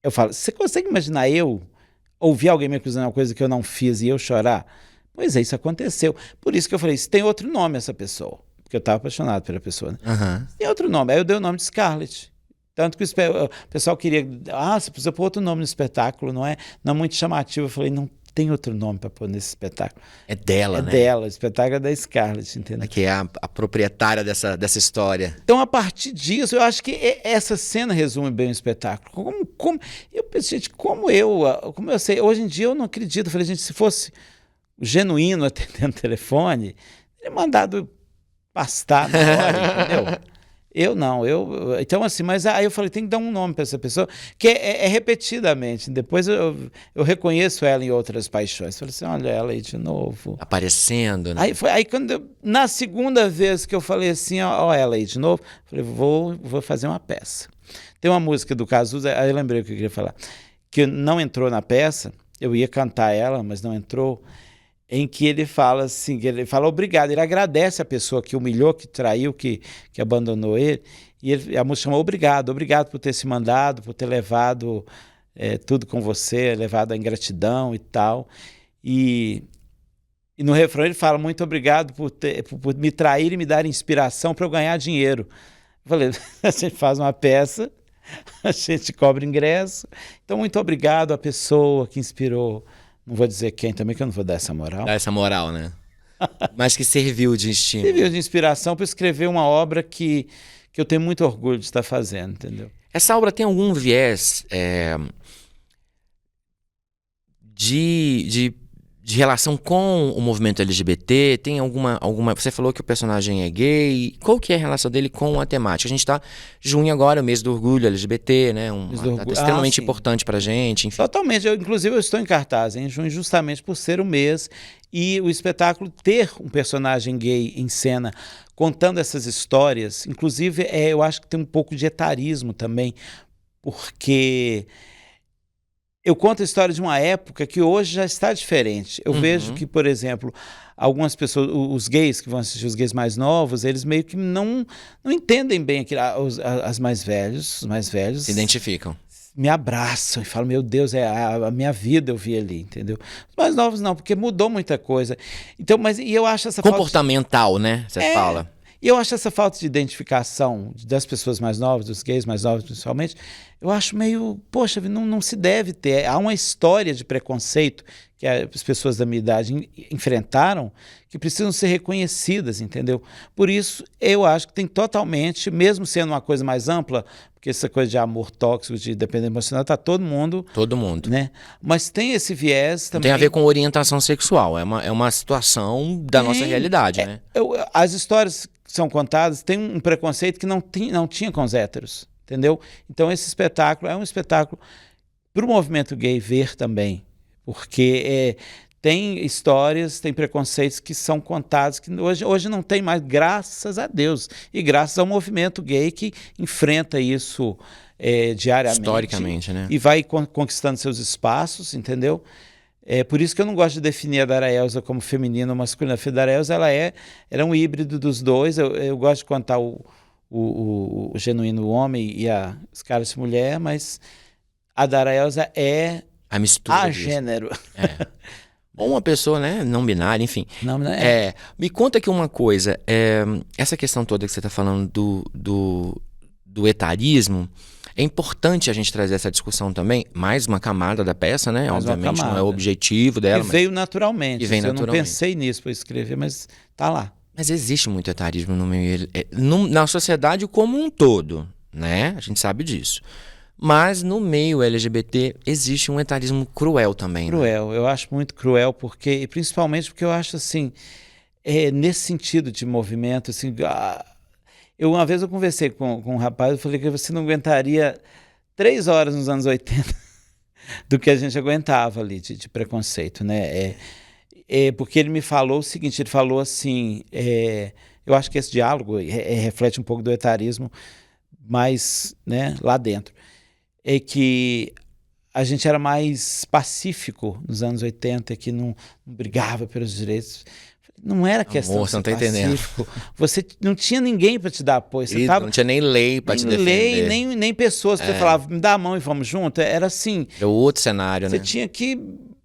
Eu falo, você consegue imaginar eu ouvir alguém me acusando de uma coisa que eu não fiz e eu chorar? Pois é, isso aconteceu. Por isso que eu falei, isso tem outro nome essa pessoa, porque eu estava apaixonado pela pessoa, né? Tem outro nome, aí eu dei o nome de Scarlett. Tanto que o pessoal queria, você precisa pôr outro nome no espetáculo, não é muito chamativo. Eu falei, não tem outro nome para pôr nesse espetáculo. É dela, né? É dela, o espetáculo é da Scarlett, entendeu? Que é a proprietária dessa história. Então, a partir disso, eu acho que essa cena resume bem o espetáculo. Eu pensei, gente, como eu sei, hoje em dia eu não acredito. Eu falei, gente, se fosse o Genuíno atendendo o telefone, teria mandado pastar na hora, entendeu? Eu não, então assim, mas aí eu falei, tem que dar um nome para essa pessoa, que é repetidamente, depois eu reconheço ela em outras paixões, falei assim, olha ela aí de novo. Aparecendo, né? Aí quando na segunda vez que eu falei assim, ó ela aí de novo, falei, vou fazer uma peça. Tem uma música do Cazuza, aí eu lembrei o que eu queria falar, que não entrou na peça, eu ia cantar ela, mas não entrou, em que ele fala assim, ele fala obrigado, ele agradece a pessoa que humilhou, que traiu, que abandonou ele, e a música chama obrigado por ter se mandado, por ter levado tudo com você, levado a ingratidão e tal, e no refrão ele fala, muito obrigado por me trair e me dar inspiração para eu ganhar dinheiro. Eu falei, a gente faz uma peça, a gente cobra ingresso, então muito obrigado à pessoa que inspirou. Não vou dizer quem também, que eu não vou dar essa moral. Dá essa moral, né? Mas que serviu de estímulo. Serviu de inspiração para escrever uma obra que eu tenho muito orgulho de estar fazendo, entendeu? Essa obra tem algum viés de relação com o movimento LGBT? Tem alguma... Você falou que o personagem é gay. Qual que é a relação dele com a temática? A gente está junho agora, o mês do orgulho LGBT, né? Data extremamente importante pra gente, enfim. Totalmente. Inclusive, eu estou em cartaz em junho justamente por ser o mês e o espetáculo ter um personagem gay em cena contando essas histórias. Inclusive, eu acho que tem um pouco de etarismo também, porque eu conto a história de uma época que hoje já está diferente. Eu vejo que, por exemplo, algumas pessoas, os gays que vão assistir, os gays mais novos, eles meio que não entendem bem aquilo. Os mais velhos se identificam. Me abraçam e falam, meu Deus, a minha vida eu vi ali, entendeu? Os mais novos não, porque mudou muita coisa. Então, e eu acho essa comportamental, né? Você fala. E eu acho essa falta de identificação das pessoas mais novas, dos gays mais novos principalmente, eu acho meio, poxa, não se deve ter. Há uma história de preconceito que as pessoas da minha idade enfrentaram que precisam ser reconhecidas, entendeu? Por isso, eu acho que tem totalmente, mesmo sendo uma coisa mais ampla, porque essa coisa de amor tóxico, de dependência emocional, tá todo mundo. Todo mundo. Né? Mas tem esse viés também. Tem a ver com orientação sexual, é uma situação da nossa realidade, né? As histórias que são contadas têm um preconceito que não tinha com os héteros, entendeu? Então esse espetáculo é um espetáculo para o movimento gay ver também, porque tem histórias, tem preconceitos que são contados que hoje não tem mais, graças a Deus, e graças ao movimento gay que enfrenta isso diariamente. Historicamente, né? E vai conquistando seus espaços, entendeu? Por isso que eu não gosto de definir a Dara Elza como feminina ou masculina. A Dara Elza, ela é um híbrido dos dois. Eu gosto de contar o o genuíno homem e a Scarlett mulher, mas a Dara Elza é A mistura disso. gênero. Ou uma pessoa, né, não binária, enfim. Não, não é. Me conta aqui uma coisa, essa questão toda que você está falando do etarismo, é importante a gente trazer essa discussão também, mais uma camada da peça, né? Mais uma Obviamente não é camada. o objetivo dela. E veio naturalmente. E vem Eu não naturalmente. pensei nisso para escrever, mas tá lá. Mas existe muito etarismo no meio, na sociedade como um todo, né? A gente sabe disso. Mas no meio LGBT existe um etarismo cruel também. Cruel, eu acho muito cruel, e principalmente porque eu acho assim, nesse sentido de movimento, assim, uma vez eu conversei com um rapaz, eu falei que você não aguentaria 3 horas nos anos 80 do que a gente aguentava ali de preconceito, né? Porque ele me falou o seguinte, ele falou assim, eu acho que esse diálogo reflete um pouco do etarismo, mas, né, lá dentro, é que a gente era mais pacífico nos anos 80, que não brigava pelos direitos. Não era questão Amor, de você não ser tá entendendo. pacífico. Você não tinha ninguém para te dar apoio. Você Não tinha nem lei para te defender. nem pessoas que você falava, me dá a mão e vamos junto. Era assim. É outro cenário, Você né? tinha que...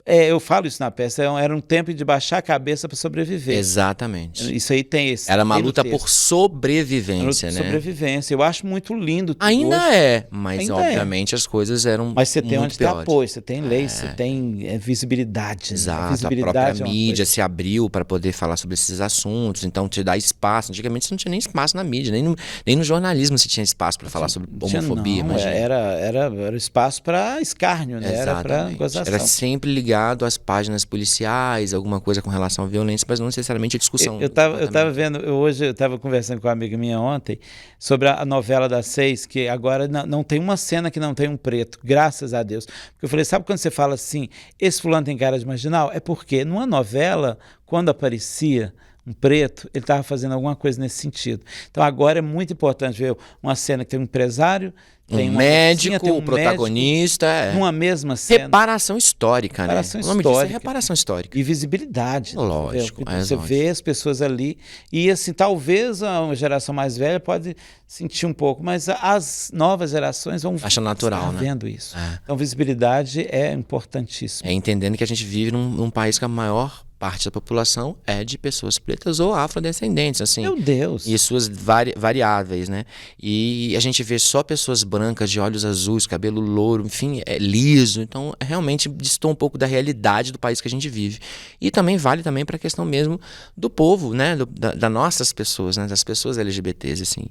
eu falo isso na peça, era um tempo de baixar a cabeça para sobreviver. Exatamente. Isso aí tem esse. Era uma tem no luta texto. por sobrevivência, Luta né? por sobrevivência. Eu acho muito lindo. tudo Ainda hoje. mas Ainda obviamente as coisas eram Mas você tem muito onde ter piores. apoio, você tem lei, você tem visibilidade. Né? Exato, a visibilidade própria é uma mídia coisa. se abriu para poder falar sobre esses assuntos, então te dá espaço. Antigamente você não tinha nem espaço na mídia, nem no jornalismo se tinha espaço para falar sobre homofobia. Não, Imagina. era espaço para escárnio, né? Era para Exatamente. gozação. Era sempre ligado às páginas policiais, alguma coisa com relação à violência, mas não necessariamente a discussão. Eu tava vendo, hoje eu estava conversando com uma amiga minha ontem sobre a novela das 6, que agora não tem uma cena que não tem um preto, graças a Deus. Porque eu falei, sabe quando você fala assim, esse fulano tem cara de marginal? É porque numa novela, quando aparecia um preto, ele estava fazendo alguma coisa nesse sentido. Então agora é muito importante ver uma cena que tem um empresário, tem um uma médico, mocinha, tem um o protagonista. médico, numa mesma cena. Reparação histórica, Reparação né? O nome disso é histórica. reparação histórica. E visibilidade. Lógico, Né? Você vê as pessoas ali. E assim, talvez a geração mais velha pode sentir um pouco, mas as novas gerações vão Acha natural, estar né? vendo isso. É. Então, visibilidade é importantíssimo. É entendendo que a gente vive num país que a maior parte da população é de pessoas pretas ou afrodescendentes, assim. Meu Deus! E suas variáveis, né? E a gente vê só pessoas brancas, de olhos azuis, cabelo louro, enfim, liso. Então, realmente distou um pouco da realidade do país que a gente vive. E também vale também para a questão mesmo do povo, né? Das nossas pessoas, né? Das pessoas LGBTs, assim.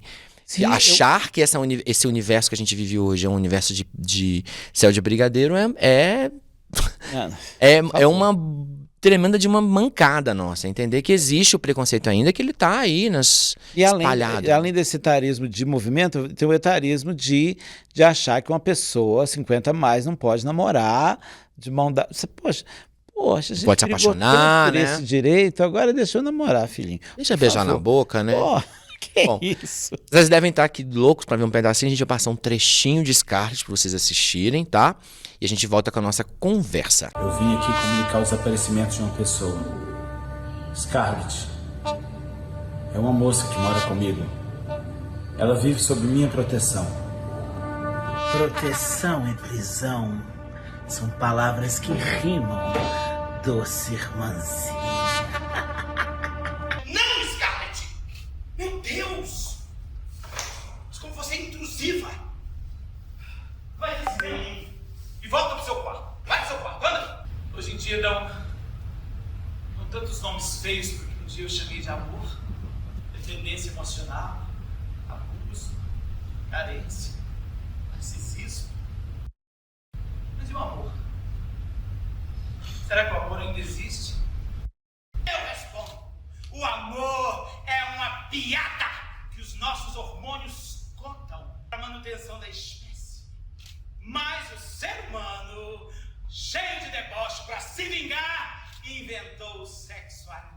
Sim, achar que esse universo que a gente vive hoje é um universo de céu de brigadeiro é uma tremenda de uma mancada nossa, entender que existe o preconceito ainda, que ele está aí espalhado. E além desse etarismo de movimento, tem o etarismo de achar que uma pessoa 50 a mais não pode namorar de mão dada. Poxa, a gente pode se apaixonar, por né? esse direito, agora deixa eu namorar, filhinho. Deixa beijar na boca, né? Que Bom, isso? Vocês devem estar aqui loucos para ver um pedacinho, a gente vai passar um trechinho de Scarlett para vocês assistirem, tá? E a gente volta com a nossa conversa. Eu vim aqui comunicar o desaparecimento de uma pessoa. Scarlett. É uma moça que mora comigo. Ela vive sob minha proteção. Proteção e prisão são palavras que rimam, doce irmãzinha. Não, Scarlett! Meu Deus! Mas como você é intrusiva! Vai receber e volta pro seu quarto. Vai pro seu quarto, anda! Hoje em dia dão tantos nomes feios porque um dia eu chamei de amor, dependência emocional, abuso, carência, narcisismo. Mas e o amor? Será que o amor ainda existe? Eu respondo. O amor é uma piada que os nossos hormônios contam para a manutenção da espécie. Mas o ser humano, cheio de deboche para se vingar, inventou o sexo anal.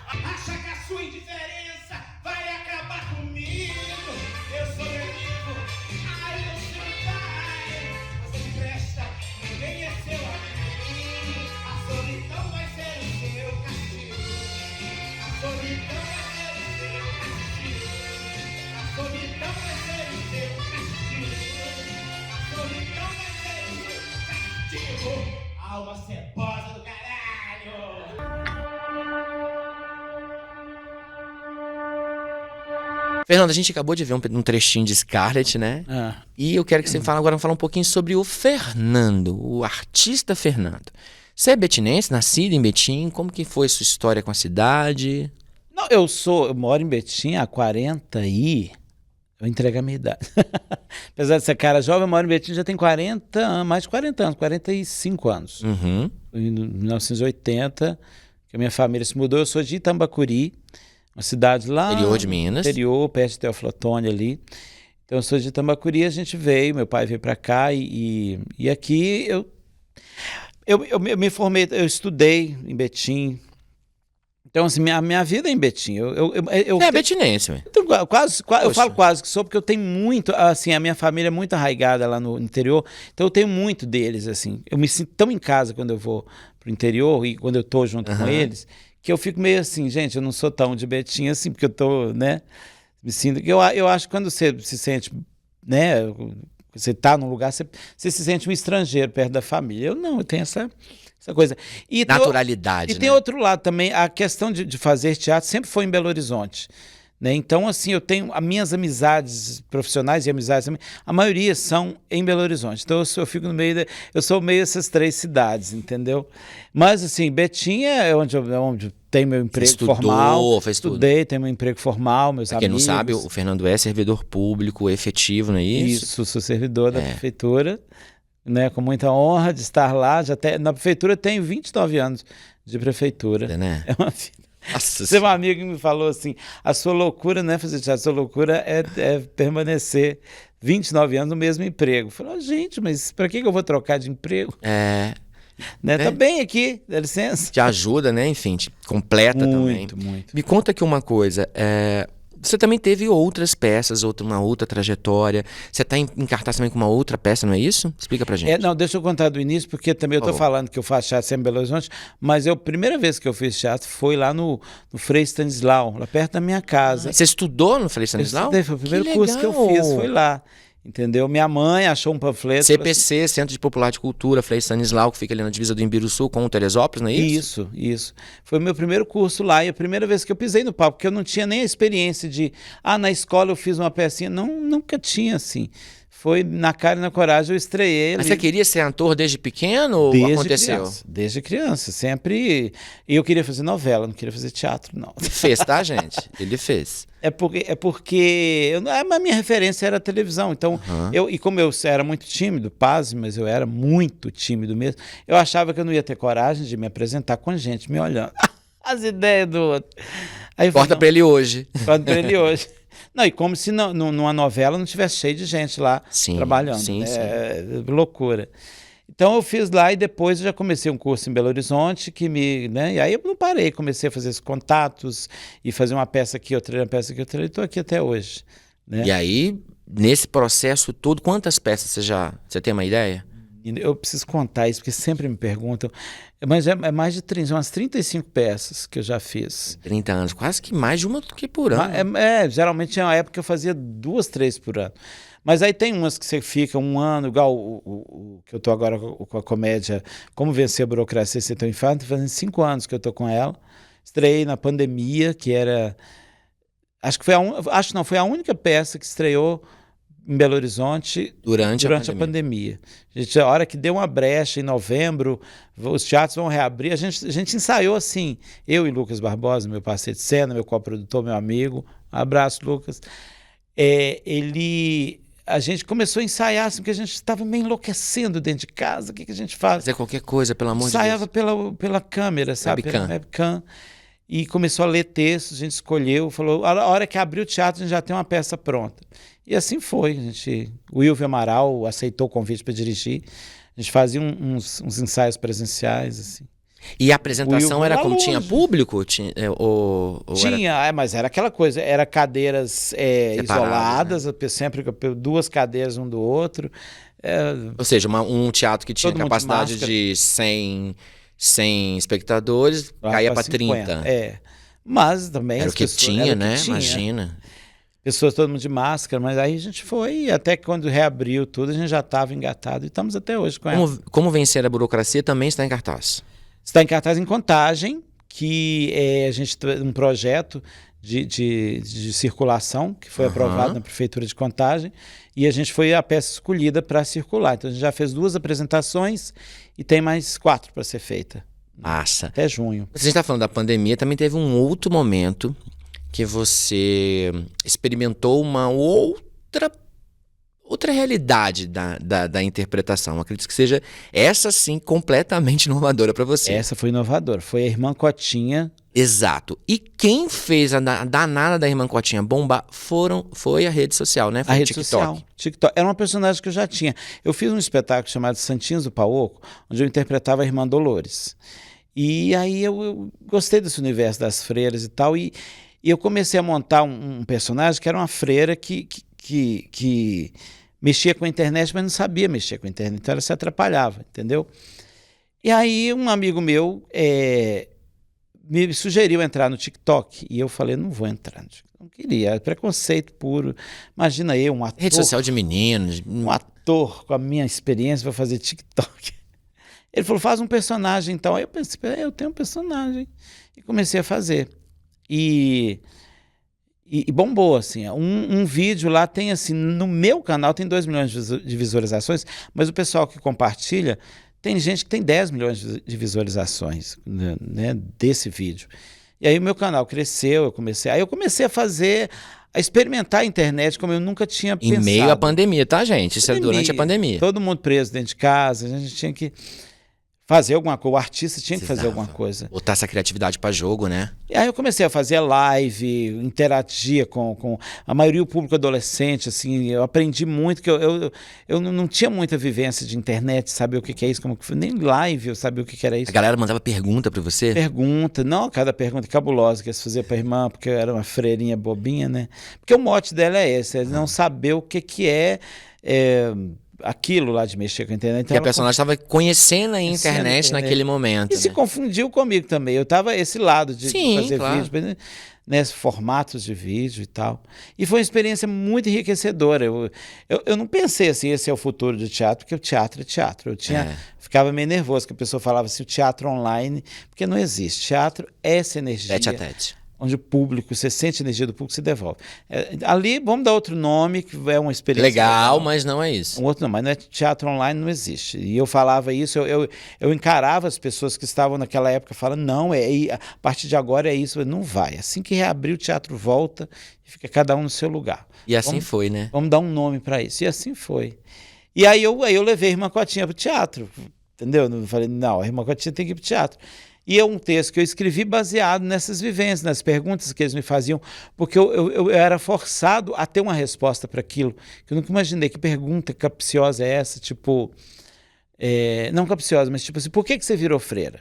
Acha que a sua indiferença vai acabar comigo? Eu sou meu amigo, ai, eu sou o pai. Você me presta, ninguém é seu amigo. A solidão vai ser o seu castigo. A solidão vai ser o seu Alma cebosa do caralho! Fernando, a gente acabou de ver um trechinho de Scarlett, né? E eu quero que você fale um pouquinho sobre o Fernando, o artista Fernando. Você é betinense, nascido em Betim? Como que foi sua história com a cidade? Não, eu moro em Betim há 40 e... Vou entregar a minha idade. Apesar de ser cara jovem, eu moro em Betim já tem 40 anos, mais de 40 anos, 45 anos. Uhum. Em 1980, que a minha família se mudou, eu sou de Itambacuri, uma cidade lá... Interior de Minas. Interior, perto de Teoflotone ali. Então eu sou de Itambacuri, a gente veio, meu pai veio para cá e aqui eu me formei, eu estudei em Betim. Então, assim, minha vida é em Betim. É betinense, velho. Eu falo quase que sou, porque eu tenho muito, assim, a minha família é muito arraigada lá no interior, então eu tenho muito deles, assim. Eu me sinto tão em casa quando eu vou pro interior e quando eu tô junto com eles, que eu fico meio assim, gente, eu não sou tão de Betim assim, porque eu tô, né, me sinto... Eu acho que quando você se sente, né, você tá num lugar, você se sente um estrangeiro perto da família. Eu tenho essa coisa. E naturalidade, tem outro lado também, a questão de fazer teatro sempre foi em Belo Horizonte, né? Então, assim, eu tenho as minhas amizades profissionais e amizades também, a maioria são em Belo Horizonte. Então, eu fico no meio, eu sou meio essas três cidades, entendeu? Mas, assim, Betim é onde eu tenho meu emprego formal. Estudei, tenho meu emprego formal, meus amigos. Quem não sabe, o Fernando é servidor público efetivo, não é isso? Isso, sou servidor da prefeitura. Né, com muita honra de estar lá. Na prefeitura tenho 29 anos de prefeitura. Né? É uma vida. Você é um amigo que me falou assim, a sua loucura não é fazer teatro, a sua loucura é permanecer 29 anos no mesmo emprego. Falou, gente, mas para que eu vou trocar de emprego? Né? Tá bem aqui, dá licença. Te ajuda, né? Enfim, te completa também. Muito. Me conta aqui uma coisa, você também teve outras peças, uma outra trajetória. Você está em cartaz também com uma outra peça, não é isso? Explica pra gente. Não, deixa eu contar do início, porque também eu tô falando que eu faço teatro sempre em Belo Horizonte, mas a primeira vez que eu fiz teatro foi lá no Frei Stanislau, lá perto da minha casa. Você estudou no Frei Stanislau? Foi o primeiro curso que eu fiz, foi lá. Entendeu? Minha mãe achou um panfleto. CPC, assim, Centro de Popular de Cultura, Frei Stanislau, que fica ali na divisa do Imbiruçu com o Teresópolis, não é isso? Isso. Foi o meu primeiro curso lá e a primeira vez que eu pisei no palco, porque eu não tinha nem a experiência de, na escola eu fiz uma pecinha. Não, nunca tinha, assim. Foi na cara e na coragem, eu estreiei. Mas você queria ser ator desde pequeno ou aconteceu? Desde criança, sempre. E eu queria fazer novela, não queria fazer teatro, não. Ele fez, tá, gente? Ele fez. É porque a minha referência era a televisão. Então, e como eu era muito tímido, pasme, mas eu era muito tímido mesmo, eu achava que eu não ia ter coragem de me apresentar com gente me olhando. As ideias do outro. Aí Corta pra ele hoje. Corta pra ele hoje. Não, e como se numa novela não tivesse cheio de gente lá trabalhando. Sim. Loucura. Então eu fiz lá e depois eu já comecei um curso em Belo Horizonte e aí eu não parei, comecei a fazer esses contatos e fazer uma peça aqui, outra uma peça aqui, outra e estou aqui até hoje. Né? E aí, nesse processo todo, quantas peças você tem uma ideia? Eu preciso contar isso, porque sempre me perguntam, mas é mais de 30, umas 35 peças que eu já fiz. 30 anos, quase que mais de uma do que por ano. Geralmente tinha uma época que eu fazia 2, 3 por ano. Mas aí tem umas que você fica um ano, igual o que eu tô agora com a comédia Como Vencer a Burocracia Sem Ter um Infarto, tô fazendo 5 anos que eu tô com ela. Estreiei na pandemia, que era... Foi a única peça que estreou em Belo Horizonte durante a pandemia. A hora que deu uma brecha em novembro, os teatros vão reabrir, a gente ensaiou assim, eu e Lucas Barbosa, meu parceiro de cena, meu coprodutor, meu amigo, um abraço, Lucas. A gente começou a ensaiar assim, porque a gente estava meio enlouquecendo dentro de casa, o que a gente faz? Fazer qualquer coisa, pelo amor de Deus. Ensaiava pela câmera, sabe? Pela webcam. E começou a ler textos, a gente escolheu, falou, a hora que abriu o teatro, a gente já tem uma peça pronta. E assim foi, o Wilvio Amaral aceitou o convite para dirigir, a gente fazia uns ensaios presenciais, assim. E a apresentação era como tinha público? Tinha, mas era aquela coisa, era cadeiras isoladas, né? Sempre 2 cadeiras um do outro. Ou seja, um teatro que tinha capacidade de 100 espectadores, caía para 30. Mas também era o que tinha, né? Imagina. pessoas, todo mundo de máscara, mas aí a gente foi, e até que quando reabriu tudo, a gente já estava engatado, e estamos até hoje com ela. Como vencer a burocracia também está em cartaz. Está em cartaz em Contagem, que a gente tem um projeto de circulação, que foi aprovado na Prefeitura de Contagem, e a gente foi a peça escolhida para circular. Então a gente já fez 2 apresentações e tem mais 4 para ser feita. Massa. Até junho. Você está falando da pandemia, também teve um outro momento que você experimentou uma outra realidade da interpretação. Acredito que seja essa sim completamente inovadora para você. Essa foi inovadora. Foi a Irmã Cotinha. Exato. E quem fez a danada da Irmã Cotinha bombar foi a rede social, né? Foi A o rede TikTok. social. TikTok. Era uma personagem que eu já tinha. Eu fiz um espetáculo chamado Santinhos do Pauoco, onde eu interpretava a Irmã Dolores. E aí eu gostei desse universo das freiras e tal, e eu comecei a montar um personagem que era uma freira que mexia com a internet, mas não sabia mexer com a internet, então ela se atrapalhava, entendeu? E aí um amigo meu me sugeriu entrar no TikTok, e eu falei, não vou entrar no TikTok. Não queria, era preconceito puro. Imagina eu, um ator... Rede social de meninos. Um ator com a minha experiência vai fazer TikTok. Ele falou, faz um personagem então. Aí eu pensei, eu tenho um personagem. E comecei a fazer. E bombou, assim. Um vídeo lá tem, assim, no meu canal tem 2 milhões de visualizações, mas o pessoal que compartilha, tem gente que tem 10 milhões de visualizações, né, desse vídeo. E aí o meu canal cresceu, aí eu comecei a experimentar a internet como eu nunca tinha pensado. Em meio à pandemia, tá, gente? Isso é durante a pandemia. Todo mundo preso dentro de casa, a gente tinha que fazer alguma coisa, o artista tinha que fazer alguma coisa. Botar essa criatividade para jogo, né? E aí eu comecei a fazer live, interagia com a maioria do público adolescente, assim, eu aprendi muito, que eu não tinha muita vivência de internet, saber o que é isso, como que foi, nem live eu sabia o que era isso. A galera mandava pergunta para você? Pergunta, não, cada pergunta cabulosa que eles faziam para a irmã, porque eu era uma freirinha bobinha, né? Porque o mote dela é esse, é não saber o que é aquilo lá de mexer com a internet. Então e a personagem estava conhecendo a internet naquele momento. E se confundiu comigo também. Eu tava esse lado de fazer claro. vídeo, né, formatos de vídeo e tal. E foi uma experiência muito enriquecedora. Eu não pensei assim, esse é o futuro do teatro, porque o teatro é teatro. Ficava meio nervoso que a pessoa falava assim, o teatro online, porque não existe. Teatro é essa energia. Tete a tete. Onde o público, você sente a energia do público, se devolve. Ali, vamos dar outro nome, que é uma experiência... Legal, mas não é isso. Um outro não, mas não é teatro online, não existe. E eu falava isso, eu encarava as pessoas que estavam naquela época, falando, não, a partir de agora é isso. Não vai. Assim que reabrir, o teatro volta e fica cada um no seu lugar. E assim foi, né? Vamos dar um nome para isso. E assim foi. E aí eu levei a Irmã Cotinha para o teatro, entendeu? Eu falei, não, a Irmã Cotinha tem que ir para o teatro. E é um texto que eu escrevi baseado nessas vivências, nas perguntas que eles me faziam, porque eu era forçado a ter uma resposta para aquilo, que eu nunca imaginei. Que pergunta capciosa é essa? Tipo, não capciosa, mas tipo assim, por que você virou freira?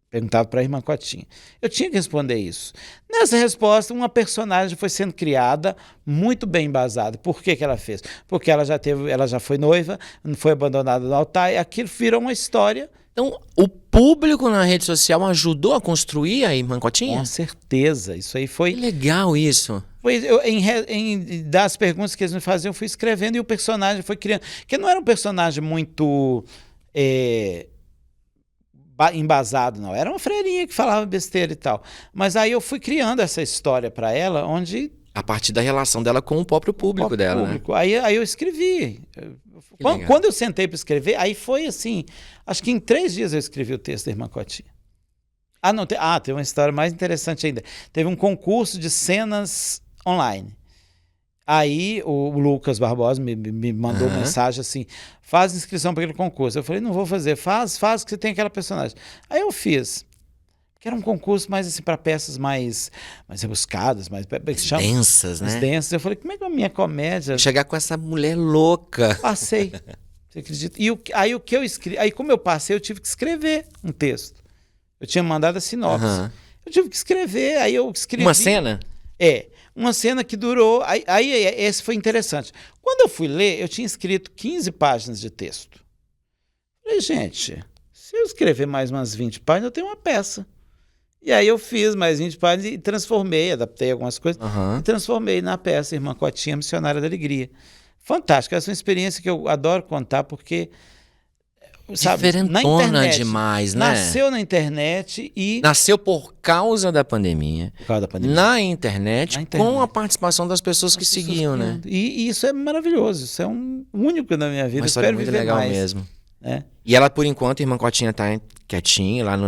Perguntava para a Irmã Cotinha. Eu tinha que responder isso. Nessa resposta, uma personagem foi sendo criada, muito bem embasada. Por que ela fez? Porque ela já foi noiva, não foi abandonada no altar, e aquilo virou uma história. Então, o público na rede social ajudou a construir a Irmã Cotinha? Com certeza, isso aí foi... Que legal isso. Das perguntas que eles me faziam, eu fui escrevendo e o personagem foi criando. Porque não era um personagem muito embasado, não. Era uma freirinha que falava besteira e tal. Mas aí eu fui criando essa história para ela, onde... A partir da relação dela com o próprio público dela, né? Aí eu escrevi. Quando eu sentei para escrever, aí foi assim, acho que em 3 dias eu escrevi o texto da Irmã Cotinha. Tem uma história mais interessante ainda. Teve um concurso de cenas online. Aí o Lucas Barbosa me mandou mensagem assim, faz inscrição para aquele concurso. Eu falei, não vou fazer, faz que você tem aquela personagem. Aí eu fiz. Que era um concurso mais assim para peças mais rebuscadas, mais densas, né? Mais densas. Eu falei, como é que é a minha comédia... Chegar com essa mulher louca. Passei. Você acredita? Aí o que eu escrevi... Aí como eu passei, eu tive que escrever um texto. Eu tinha mandado a sinopse. Eu tive que escrever, aí eu escrevi... Uma cena? Uma cena que durou... Aí esse foi interessante. Quando eu fui ler, eu tinha escrito 15 páginas de texto. Falei, gente, se eu escrever mais umas 20 páginas, eu tenho uma peça. E aí eu fiz mais 20 páginas e transformei, adaptei algumas coisas, Aham. e transformei na peça Irmã Cotinha, Missionária da Alegria. Fantástico, essa é uma experiência que eu adoro contar, porque, sabe, na Diferentona internet, demais, né? nasceu na internet e... Nasceu por causa da pandemia. Por causa da pandemia. Na internet, Na internet. com a participação das pessoas que As pessoas seguiam, né? E isso é maravilhoso, isso é um único na minha vida. Uma Eu história espero muito viver legal mais, mesmo. né? E ela, por enquanto, a Irmã Cotinha tá quietinha lá no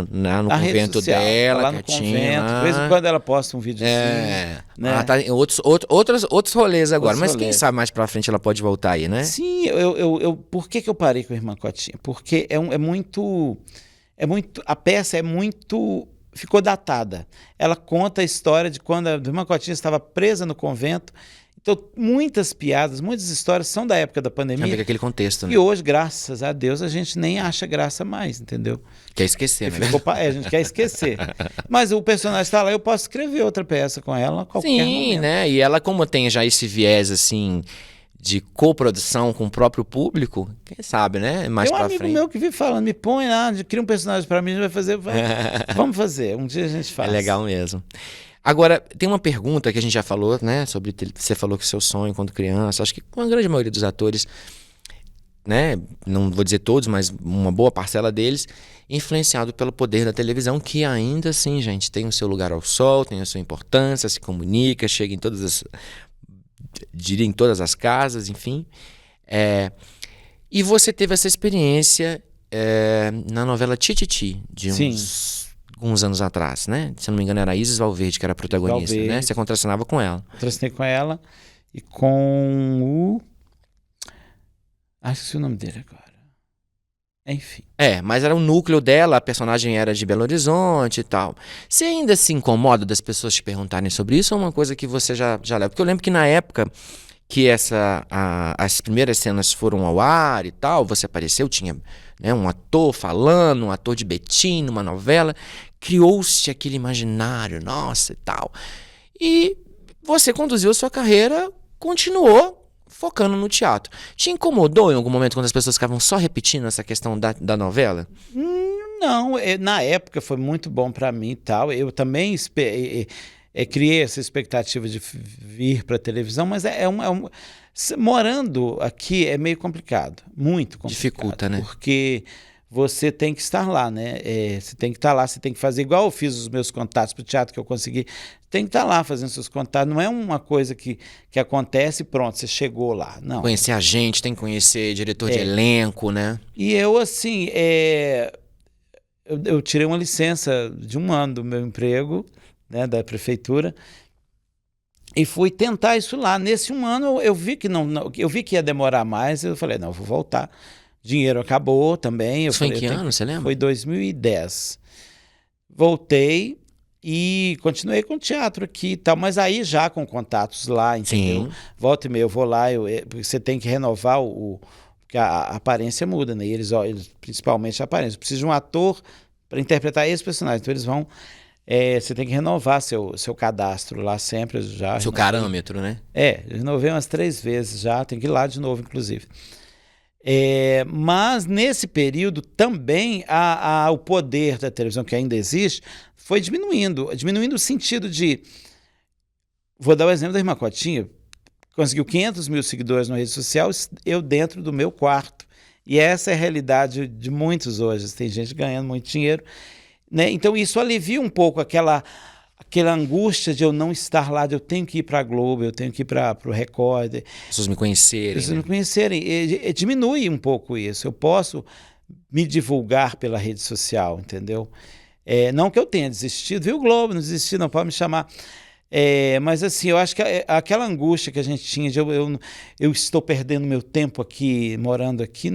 A rede convento social, dela, lá no quietinha. convento, de lá. vez em quando ela posta um videozinho. É, né? ela tá em outros rolês agora, Outros mas quem rolês. sabe mais pra frente ela pode voltar aí, né? Sim, por que eu parei com a Irmã Cotinha? Porque é muito, a peça é muito, ficou datada. Ela conta a história de quando a Irmã Cotinha estava presa no convento. Então, muitas piadas, muitas histórias são da época da Tem a ver pandemia. com aquele contexto, né? E hoje, graças a Deus, a gente nem acha graça mais, entendeu? Quer esquecer, né? A gente quer esquecer. Mas o personagem está lá, eu posso escrever outra peça com ela a qualquer Sim, momento. né? E ela, como tem já esse viés, assim, de coprodução com o próprio público, quem sabe, né? Mais Tem um pra amigo frente. meu que vive falando, me põe lá, cria um personagem para mim, a gente vai fazer. Vamos fazer, um dia a gente É faz. legal mesmo. Agora, tem uma pergunta que a gente já falou, né? Sobre você falou que seu sonho quando criança, acho que com a grande maioria dos atores, né? Não vou dizer todos, mas uma boa parcela deles, influenciado pelo poder da televisão, que ainda assim, gente, tem o seu lugar ao sol, tem a sua importância, se comunica, chega em diria em todas as casas, enfim. E você teve essa experiência na novela Tititi, de Sim. uns anos atrás, né? Se eu não me engano, era a Isis Valverde que era a protagonista, né? Valverde. Você contracenava com ela. Tracinei com ela e com o. Acho que é o nome dele agora. Enfim. Mas era o núcleo dela, a personagem era de Belo Horizonte e tal. Você ainda se incomoda das pessoas te perguntarem sobre isso ou é uma coisa que você já leva? Porque eu lembro que na época que as primeiras cenas foram ao ar e tal, você apareceu, tinha, né, um ator falando, um ator de Betim numa novela, criou-se aquele imaginário, nossa e tal. E você conduziu a sua carreira, continuou focando no teatro. Te incomodou em algum momento quando as pessoas ficavam só repetindo essa questão da novela? Não, na época foi muito bom para mim e tal. Eu também criei essa expectativa de vir para a televisão, mas morando aqui é meio complicado, muito complicado. Dificulta, né? Porque você tem que estar lá, né? Você tem que estar lá, você tem que fazer igual eu fiz os meus contatos para o teatro que eu consegui. Tem que estar lá fazendo seus contatos. Não é uma coisa que acontece e pronto, você chegou lá. Não. Conhecer a gente, tem que conhecer diretor de elenco, né? E eu, assim, eu tirei uma licença de 1 ano do meu emprego, né, da prefeitura, e fui tentar isso lá. Nesse 1 ano eu vi que eu vi que ia demorar mais, eu falei, não, eu vou voltar. Dinheiro acabou também. Isso foi em que ano, você lembra? Foi 2010. Voltei e continuei com teatro aqui e tal, mas aí já com contatos lá, entendeu? Sim. Volta e meia eu vou lá, porque você tem que renovar porque a aparência muda, né? E eles, principalmente a aparência. Precisa de um ator para interpretar esse personagem, então eles vão... você tem que renovar seu cadastro lá sempre. Seu carâmetro, né? Renovei umas 3 vezes já, tem que ir lá de novo, inclusive. Mas nesse período também o poder da televisão, que ainda existe, foi diminuindo o sentido de... Vou dar o exemplo da Irmã Cotinha, conseguiu 500 mil seguidores na rede social, eu dentro do meu quarto. E essa é a realidade de muitos hoje, tem gente ganhando muito dinheiro, né? Então isso alivia um pouco aquela angústia de eu não estar lá, de eu tenho que ir para a Globo, eu tenho que ir para o Record. As pessoas me conhecerem. Pessoas né? me conhecerem. Diminui um pouco isso. Eu posso me divulgar pela rede social, entendeu? Não que eu tenha desistido, viu, Globo? Não desisti, não pode me chamar. Mas assim, eu acho que aquela angústia que a gente tinha de eu estou perdendo meu tempo aqui, morando aqui,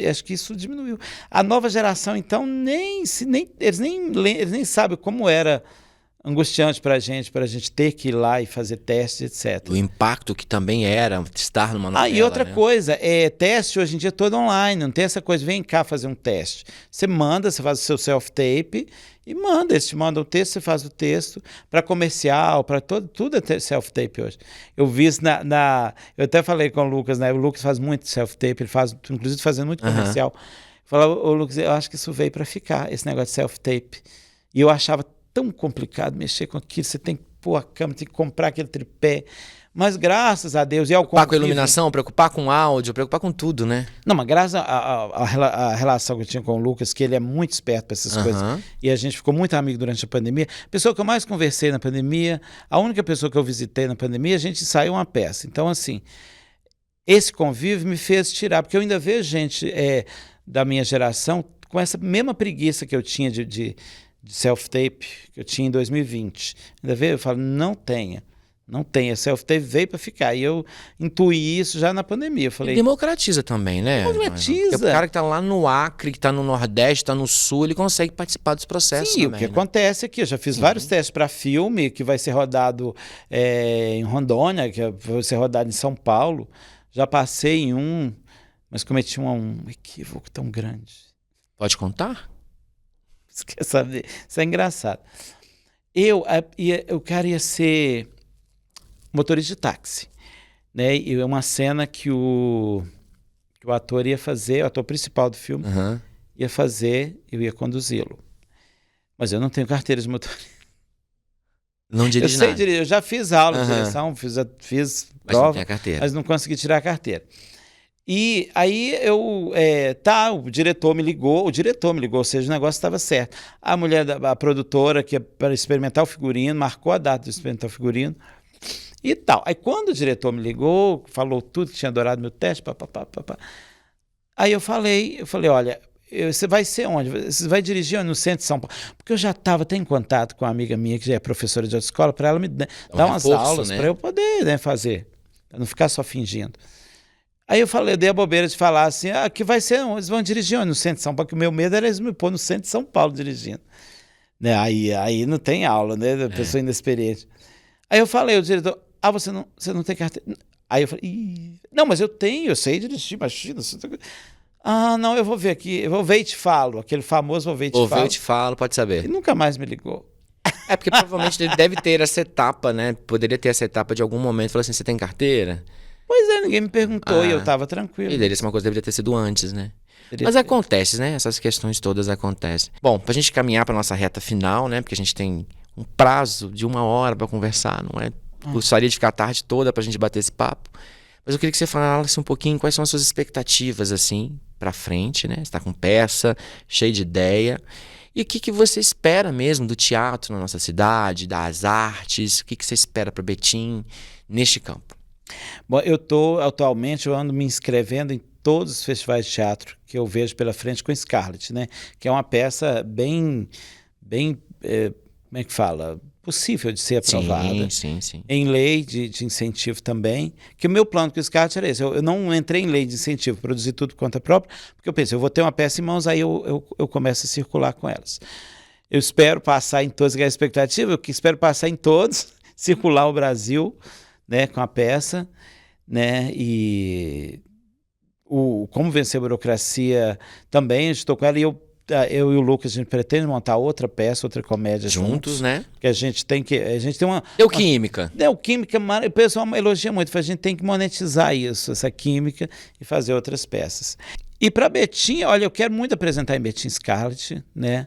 acho que isso diminuiu. A nova geração, então, eles nem sabem como era angustiante para a gente ter que ir lá e fazer teste, etc. O impacto que também era estar numa novela. E outra né? coisa, teste hoje em dia é todo online, não tem essa coisa, vem cá fazer um teste. Você faz o seu self-tape e manda, eles te mandam o texto, você faz o texto para comercial, para tudo é self-tape hoje. Eu vi isso eu até falei com o Lucas, né? O Lucas faz muito self-tape, ele faz, inclusive fazendo muito comercial. Falava, Lucas, eu acho que isso veio para ficar, esse negócio de self-tape. E eu achava tão complicado mexer com aquilo, você tem que pôr a câmera, tem que comprar aquele tripé. Mas graças a Deus... Preocupar com a iluminação, preocupar com áudio, preocupar com tudo, né? Não, mas graças à relação que eu tinha com o Lucas, que ele é muito esperto para essas coisas, e a gente ficou muito amigo durante a pandemia. A pessoa que eu mais conversei na pandemia, a única pessoa que eu visitei na pandemia, a gente ensaiou uma peça. Então, assim, esse convívio me fez tirar, porque eu ainda vejo gente da minha geração com essa mesma preguiça que eu tinha de self-tape, que eu tinha em 2020. Ainda vejo, eu falo, não tenha. Não tem, a self-tape veio para ficar. E eu intuí isso já na pandemia. Eu falei, e democratiza também, né? Democratiza. Porque o cara que tá lá no Acre, que tá no Nordeste, tá no Sul, ele consegue participar dos processos. Sim, também, o que acontece aqui, eu já fiz vários testes para filme, que vai ser rodado em Rondônia, que vai ser rodado em São Paulo. Já passei em um, mas cometi um equívoco tão grande. Pode contar? Você quer saber? Isso é engraçado. O cara ia ser motorista de táxi, né? E é uma cena que o ator ia fazer, o ator principal do filme ia fazer, eu ia conduzi-lo. Mas eu não tenho carteira de motorista. Não dirige eu sei nada. dirigir, eu já fiz aula de direção, fiz mas não prova, tem a carteira. mas não consegui tirar a carteira. E aí o diretor me ligou, ou seja, o negócio estava certo. A mulher, a produtora, que é para experimentar o figurino, marcou a data de experimentar o figurino, e tal. Aí quando o diretor me ligou, falou tudo, que tinha adorado meu teste, aí eu falei, olha, você vai ser onde? Você vai dirigir no centro de São Paulo? Porque eu já estava até em contato com uma amiga minha, que já é professora de autoescola, para ela me dar umas aulas, né? Para eu poder fazer, para não ficar só fingindo. Aí eu dei a bobeira de falar assim, que vai ser onde? Eles vão dirigir onde? No centro de São Paulo, porque o meu medo era eles me pôr no centro de São Paulo dirigindo. Né? Aí não tem aula, né? Da pessoa inexperiente. Aí eu falei, o diretor, você não tem carteira? Aí eu falei, não, mas eu sei dirigir, imagina. Não, eu vou ver aqui, eu vou ver e te falo, aquele famoso vou ver e te falo. Vou ver e te falo, pode saber. E nunca mais me ligou. É porque provavelmente ele deve ter essa etapa, né? Poderia ter essa etapa de algum momento, falou assim, você tem carteira? Pois é, ninguém me perguntou e eu tava tranquilo. E uma coisa deveria ter sido antes, né? Mas acontece, né? Essas questões todas acontecem. Bom, pra gente caminhar pra nossa reta final, né? Porque a gente tem um prazo de 1 hora pra conversar, não é? Gostaria de ficar a tarde toda pra gente bater esse papo. Mas eu queria que você falasse um pouquinho quais são as suas expectativas, assim, pra frente, né? Você tá com peça, cheio de ideia. E o que você espera mesmo do teatro na nossa cidade, das artes? O que você espera para Betim neste campo? Bom, atualmente eu ando me inscrevendo em todos os festivais de teatro que eu vejo pela frente com Scarlett, né? Que é uma peça bem, como é que fala? Possível de ser aprovada. Sim. Em lei de incentivo também. Que o meu plano com o Scarlett era esse. Eu não entrei em lei de incentivo, produzi tudo por conta própria, porque eu pensei, eu vou ter uma peça em mãos, aí eu começo a circular com elas. Eu espero passar em todos, que é a expectativa, eu espero passar em todos, circular o Brasil, né, com a peça, né, e Como Vencer a Burocracia também, eu estou com ela, e eu e o Lucas, a gente pretende montar outra peça, outra comédia juntos, né? Que a gente tem uma... Deu química. Deu química, o pessoal elogia muito, a gente tem que monetizar isso, essa química, e fazer outras peças. E para Betim, olha, eu quero muito apresentar em Betim Scarlett, né?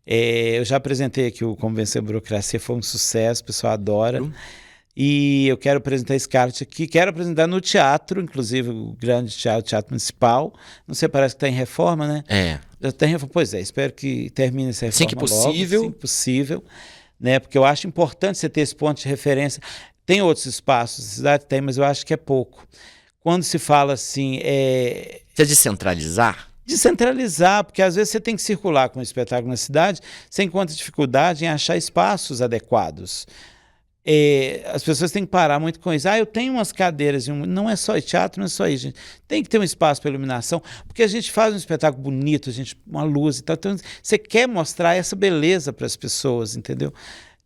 Eu já apresentei aqui o Como Vencer a Burocracia, foi um sucesso, o pessoal adora. E eu quero apresentar Scarlett aqui, quero apresentar no teatro, inclusive o grande teatro municipal. Não sei, parece que está em reforma, né? Já tem reforma. Pois é, espero que termine essa reforma logo. Assim que possível, né? Porque eu acho importante você ter esse ponto de referência. Tem outros espaços, a cidade tem, mas eu acho que é pouco. Quando se fala assim... Você descentralizar? Descentralizar, porque às vezes você tem que circular com o espetáculo na cidade, você encontra dificuldade em achar espaços adequados. As pessoas têm que parar muito com isso. Eu tenho umas cadeiras, não é só teatro, não é só isso, gente. Tem que ter um espaço para iluminação, porque a gente faz um espetáculo bonito, uma luz e tal. Então, você quer mostrar essa beleza para as pessoas, entendeu?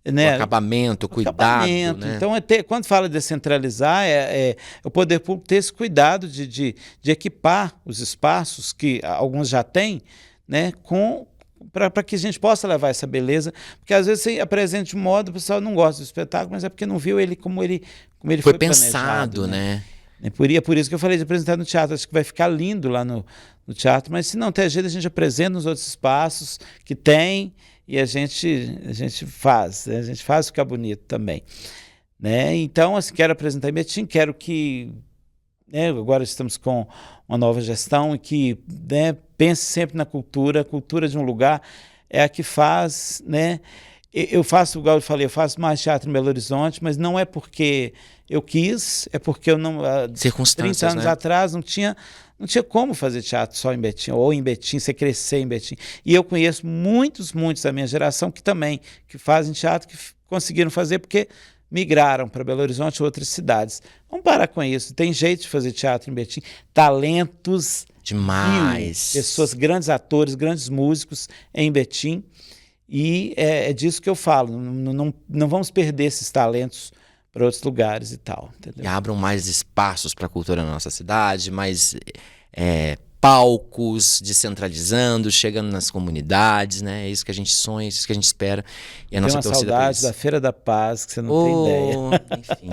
Né? O acabamento, o cuidado. Né? Então, quando fala de descentralizar, o poder público ter esse cuidado de equipar os espaços, que alguns já têm, né, para que a gente possa levar essa beleza, porque às vezes você apresenta de modo, o pessoal não gosta do espetáculo, mas é porque não viu ele como ele foi pensado, né? É por isso que eu falei de apresentar no teatro, acho que vai ficar lindo lá no teatro, mas se não tem jeito, a gente apresenta nos outros espaços que tem e a gente faz ficar bonito também, né? Então, assim, quero apresentar em Betim, quero que, né, agora estamos com uma nova gestão e que, né, pense sempre na cultura. A cultura de um lugar é a que faz, né? Eu faço, igual eu falei, eu faço mais teatro em Belo Horizonte, mas não é porque eu quis, é porque eu não... Circunstâncias, 30 anos né? atrás não tinha como fazer teatro só em Betim, ou em Betim, você crescer em Betim. E eu conheço muitos da minha geração que fazem teatro, que conseguiram fazer porque migraram para Belo Horizonte ou outras cidades. Vamos parar com isso. Tem jeito de fazer teatro em Betim. Talentos Demais. pessoas, grandes atores, grandes músicos em Betim. E é disso que eu falo. Não vamos perder esses talentos para outros lugares e tal. Entendeu? E abram mais espaços para a cultura na nossa cidade, mais palcos, descentralizando, chegando nas comunidades, né? É isso que a gente sonha, é isso que a gente espera. E a nossa Tem uma torcida saudade da Feira da Paz, que você não tem ideia. Enfim.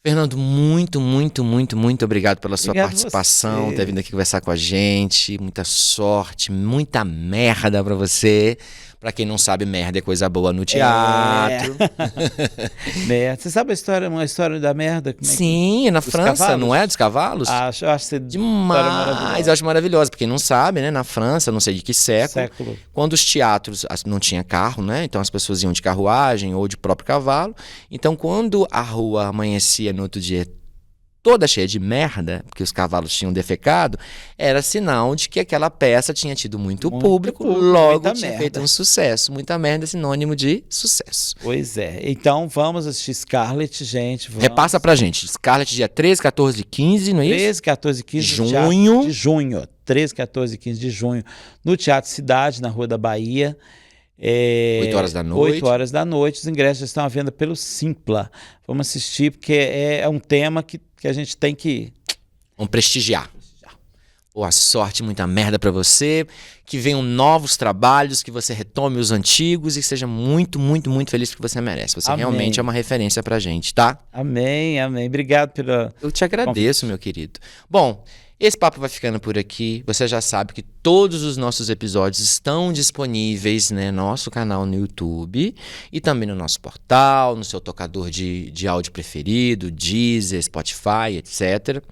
Fernando, muito obrigado pela sua Obrigado participação, você. ter vindo aqui conversar com a gente. Muita sorte, muita merda pra você. Pra quem não sabe, merda é coisa boa no teatro. Merda. Você sabe uma história da merda? Como é que- Sim, na Dos França, cavalos? não é? Dos cavalos? Acho que você Demais, eu acho maravilhosa. Pra quem não sabe, né? Na França, não sei de que século, quando os teatros não tinha carro, né? Então as pessoas iam de carruagem ou de próprio cavalo. Então quando a rua amanhecia no outro dia toda cheia de merda, porque os cavalos tinham defecado, era sinal de que aquela peça tinha tido muito público, logo muita tinha merda. feito um sucesso. Muita merda é sinônimo de sucesso. Pois é. Então vamos assistir Scarlett, gente. Vamos. Repassa pra gente. Scarlett, dia 13, 14 e 15, não é isso? 13, 14 e 15 no Junho. Teatro de junho. 13, 14 e 15 de junho no Teatro Cidade, na Rua da Bahia. 8 horas da noite. 8 horas da noite. Os ingressos já estão à venda pelo Simpla. Vamos assistir, porque é um tema que a gente tem que... Vamos prestigiar. Boa sorte, muita merda pra você. Que venham novos trabalhos, que você retome os antigos e seja muito feliz porque você merece. Você Amém. realmente é uma referência pra gente, tá? Amém. Obrigado pela... Eu te agradeço, meu querido. Bom, esse papo vai ficando por aqui. Você já sabe que todos os nossos episódios estão disponíveis, né, no nosso canal no YouTube e também no nosso portal, no seu tocador de áudio preferido, Deezer, Spotify, etc.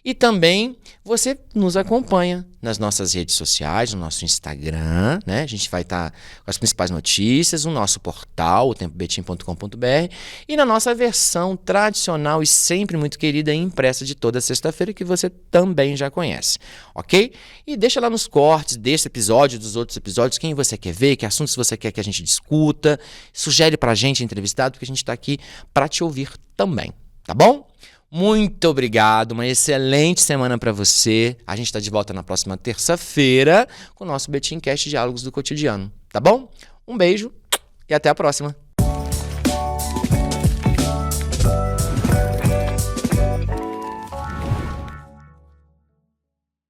E também você nos acompanha nas nossas redes sociais, no nosso Instagram, né? A gente vai estar com as principais notícias, no nosso portal, otempobetim.com.br, e na nossa versão tradicional e sempre muito querida e impressa de toda sexta-feira, que você também já conhece, ok? E deixa lá nos cortes desse episódio, dos outros episódios, quem você quer ver, que assuntos você quer que a gente discuta, sugere pra gente entrevistado, porque a gente tá aqui para te ouvir também, tá bom? Muito obrigado, uma excelente semana para você. A gente está de volta na próxima terça-feira com o nosso Betim Cast Diálogos do Cotidiano, tá bom? Um beijo e até a próxima.